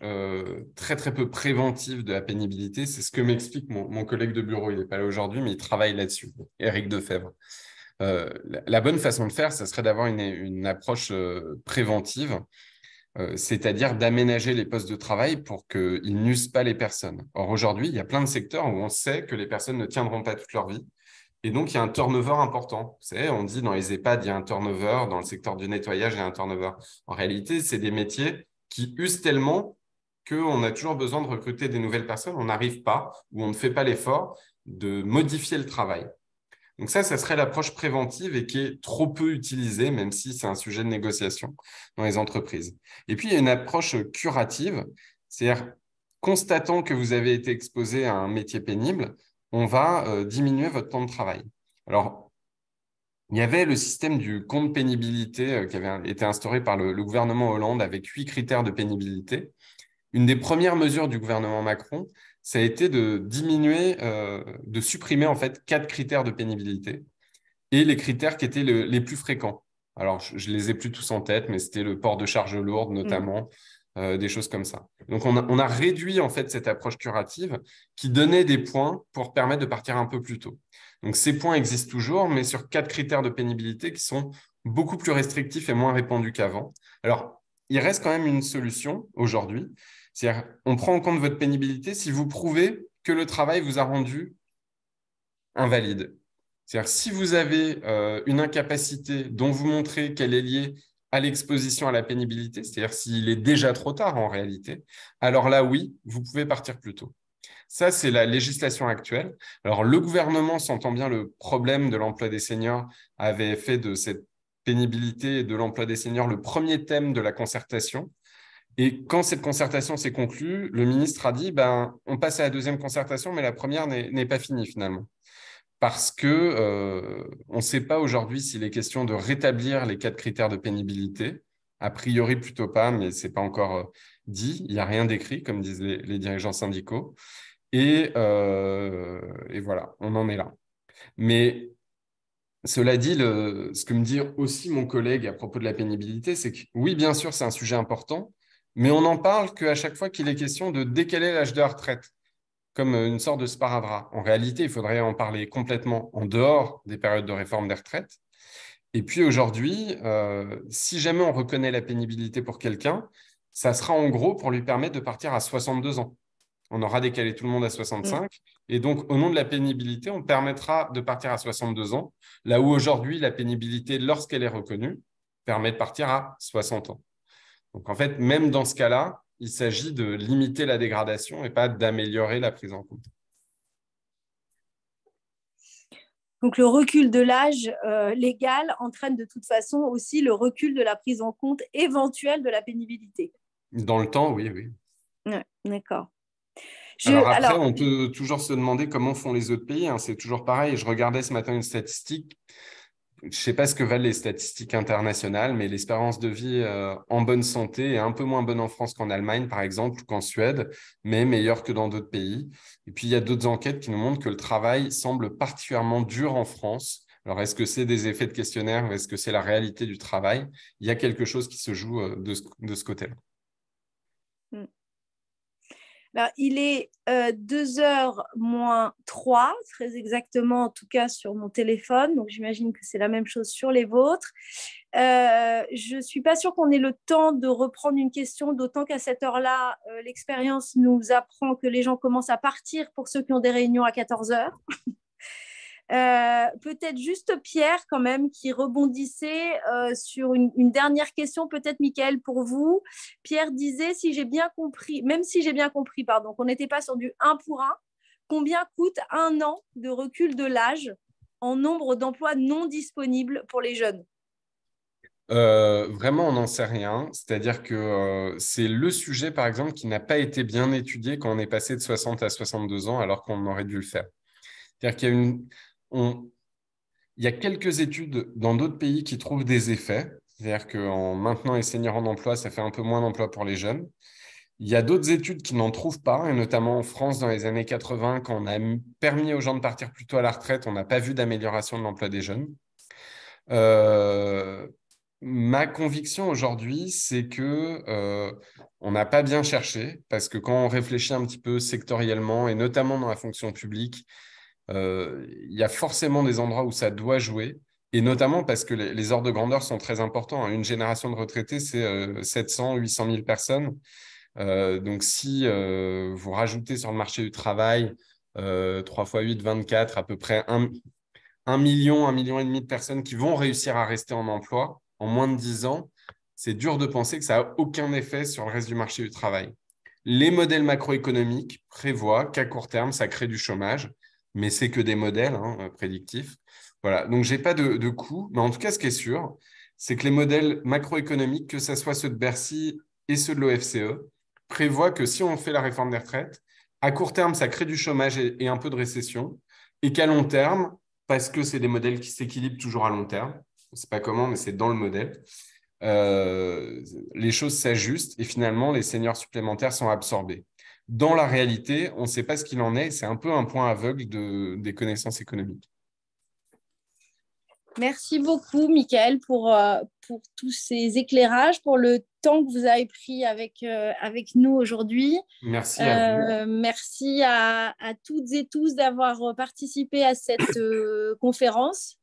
[SPEAKER 2] très, très peu préventive de la pénibilité. C'est ce que m'explique mon collègue de bureau. Il n'est pas là aujourd'hui, mais il travaille là-dessus, Éric Defebvre. La bonne façon de faire, ça serait d'avoir une approche préventive, c'est-à-dire d'aménager les postes de travail pour qu'ils n'usent pas les personnes. Or, aujourd'hui, il y a plein de secteurs où on sait que les personnes ne tiendront pas toute leur vie. Et donc, il y a un turnover important. Vous savez, on dit dans les EHPAD, il y a un turnover. Dans le secteur du nettoyage, il y a un turnover. En réalité, c'est des métiers qui usent tellement qu'on a toujours besoin de recruter des nouvelles personnes. On n'arrive pas ou on ne fait pas l'effort de modifier le travail. Donc ça serait l'approche préventive et qui est trop peu utilisée, même si c'est un sujet de négociation dans les entreprises. Et puis, il y a une approche curative, c'est-à-dire constatant que vous avez été exposé à un métier pénible, on va diminuer votre temps de travail. Alors, il y avait le système du compte pénibilité qui avait été instauré par le gouvernement Hollande avec 8 critères de pénibilité. Une des premières mesures du gouvernement Macron, ça a été de diminuer, de supprimer en fait 4 critères de pénibilité et les critères qui étaient les plus fréquents. Alors, je les ai plus tous en tête, mais c'était le port de charges lourdes notamment, des choses comme ça. Donc, on a réduit en fait cette approche curative qui donnait des points pour permettre de partir un peu plus tôt. Donc, ces points existent toujours, mais sur 4 critères de pénibilité qui sont beaucoup plus restrictifs et moins répandus qu'avant. Alors, il reste quand même une solution aujourd'hui. C'est-à-dire, on prend en compte votre pénibilité si vous prouvez que le travail vous a rendu invalide. C'est-à-dire, si vous avez une incapacité dont vous montrez qu'elle est liée à l'exposition à la pénibilité, c'est-à-dire s'il est déjà trop tard en réalité, alors là, oui, vous pouvez partir plus tôt. Ça, c'est la législation actuelle. Alors, le gouvernement, sentant bien le problème de l'emploi des seniors, avait fait de cette pénibilité et de l'emploi des seniors le premier thème de la concertation. Et quand cette concertation s'est conclue, le ministre a dit on passe à la deuxième concertation, mais la première n'est pas finie finalement. Parce qu'on ne sait pas aujourd'hui s'il est question de rétablir les 4 critères de pénibilité. A priori, plutôt pas, mais ce n'est pas encore dit. Il n'y a rien d'écrit, comme disent les dirigeants syndicaux. Et voilà, on en est là. Mais cela dit, ce que me dit aussi mon collègue à propos de la pénibilité, c'est que oui, bien sûr, c'est un sujet important, mais on n'en parle qu'à chaque fois qu'il est question de décaler l'âge de la retraite, comme une sorte de sparadrap. En réalité, il faudrait en parler complètement en dehors des périodes de réforme des retraites. Et puis aujourd'hui, si jamais on reconnaît la pénibilité pour quelqu'un, ça sera en gros pour lui permettre de partir à 62 ans. On aura décalé tout le monde à 65. Et donc, au nom de la pénibilité, on permettra de partir à 62 ans, là où aujourd'hui, la pénibilité, lorsqu'elle est reconnue, permet de partir à 60 ans. Donc, en fait, même dans ce cas-là, il s'agit de limiter la dégradation et pas d'améliorer la prise en compte.
[SPEAKER 1] Donc, le recul de l'âge légal entraîne de toute façon aussi le recul de la prise en compte éventuelle de la pénibilité.
[SPEAKER 2] Dans le temps, oui, oui.
[SPEAKER 1] Ouais, d'accord.
[SPEAKER 2] Alors après, on peut toujours se demander comment font les autres pays. Hein. C'est toujours pareil. Je regardais ce matin une statistique. Je ne sais pas ce que valent les statistiques internationales, mais l'espérance de vie en bonne santé est un peu moins bonne en France qu'en Allemagne, par exemple, ou qu'en Suède, mais meilleure que dans d'autres pays. Et puis, il y a d'autres enquêtes qui nous montrent que le travail semble particulièrement dur en France. Alors, est-ce que c'est des effets de questionnaire ou est-ce que c'est la réalité du travail? Il y a quelque chose qui se joue de ce côté-là.
[SPEAKER 1] Alors, il est 2h moins 3, très exactement, en tout cas sur mon téléphone. Donc, j'imagine que c'est la même chose sur les vôtres. Je ne suis pas sûre qu'on ait le temps de reprendre une question, d'autant qu'à cette heure-là, l'expérience nous apprend que les gens commencent à partir pour ceux qui ont des réunions à 14h. Peut-être juste Pierre quand même qui rebondissait sur une dernière question, peut-être Mickaël pour vous. Pierre disait, si j'ai bien compris, même si j'ai bien compris, pardon, qu'on n'était pas sur du 1 pour 1, combien coûte un an de recul de l'âge en nombre d'emplois non disponibles pour les jeunes?
[SPEAKER 2] Vraiment, on n'en sait rien. C'est-à-dire que c'est le sujet, par exemple, qui n'a pas été bien étudié quand on est passé de 60 à 62 ans, alors qu'on aurait dû le faire. C'est-à-dire qu'il y a il y a quelques études dans d'autres pays qui trouvent des effets. C'est-à-dire qu'en maintenant les seniors en emploi, ça fait un peu moins d'emplois pour les jeunes. Il y a d'autres études qui n'en trouvent pas, et notamment en France, dans les années 80, quand on a permis aux gens de partir plus tôt à la retraite, on n'a pas vu d'amélioration de l'emploi des jeunes. Ma conviction aujourd'hui, c'est que on n'a pas bien cherché, parce que quand on réfléchit un petit peu sectoriellement, et notamment dans la fonction publique, il y a forcément des endroits où ça doit jouer, et notamment parce que les ordres de grandeur sont très importants. Une génération de retraités, c'est 700, 800 000 personnes. Donc, si vous rajoutez sur le marché du travail 3 x 8, 24, à peu près 1 million, 1,5 million de personnes qui vont réussir à rester en emploi en moins de 10 ans, c'est dur de penser que ça n'a aucun effet sur le reste du marché du travail. Les modèles macroéconomiques prévoient qu'à court terme, ça crée du chômage, mais c'est que des modèles prédictifs. Voilà, donc je n'ai pas de coût, mais en tout cas, ce qui est sûr, c'est que les modèles macroéconomiques, que ce soit ceux de Bercy et ceux de l'OFCE, prévoient que si on fait la réforme des retraites, à court terme, ça crée du chômage et un peu de récession, et qu'à long terme, parce que c'est des modèles qui s'équilibrent toujours à long terme, on ne sait pas comment, mais c'est dans le modèle, les choses s'ajustent et finalement, les seniors supplémentaires sont absorbés. Dans la réalité, on ne sait pas ce qu'il en est. C'est un peu un point aveugle des connaissances économiques.
[SPEAKER 1] Merci beaucoup, Mickaël, pour tous ces éclairages, pour le temps que vous avez pris avec nous aujourd'hui.
[SPEAKER 2] Merci à vous.
[SPEAKER 1] Merci à toutes et tous d'avoir participé à cette conférence.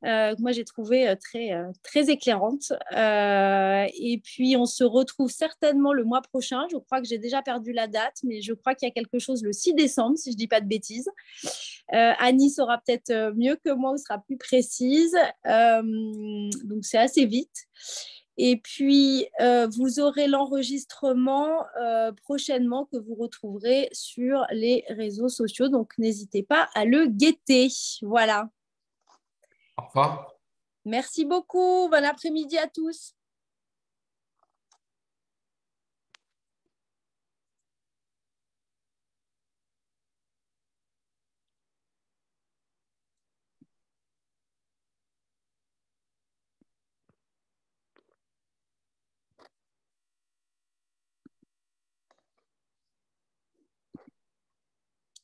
[SPEAKER 1] Moi, j'ai trouvé très éclairante. Et puis, on se retrouve certainement le mois prochain. Je crois que j'ai déjà perdu la date, mais je crois qu'il y a quelque chose le 6 décembre, si je ne dis pas de bêtises. Annie saura peut-être mieux que moi ou sera plus précise. Donc, c'est assez vite. Et puis, vous aurez l'enregistrement prochainement que vous retrouverez sur les réseaux sociaux. Donc, n'hésitez pas à le guetter. Voilà.
[SPEAKER 2] Au revoir.
[SPEAKER 1] Merci beaucoup. Bon après-midi à tous.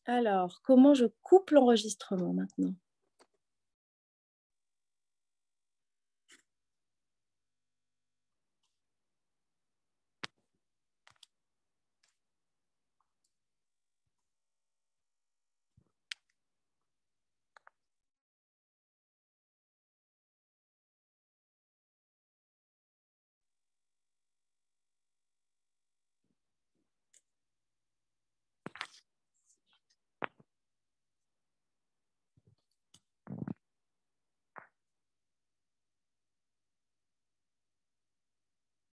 [SPEAKER 1] Alors, comment je coupe l'enregistrement maintenant ?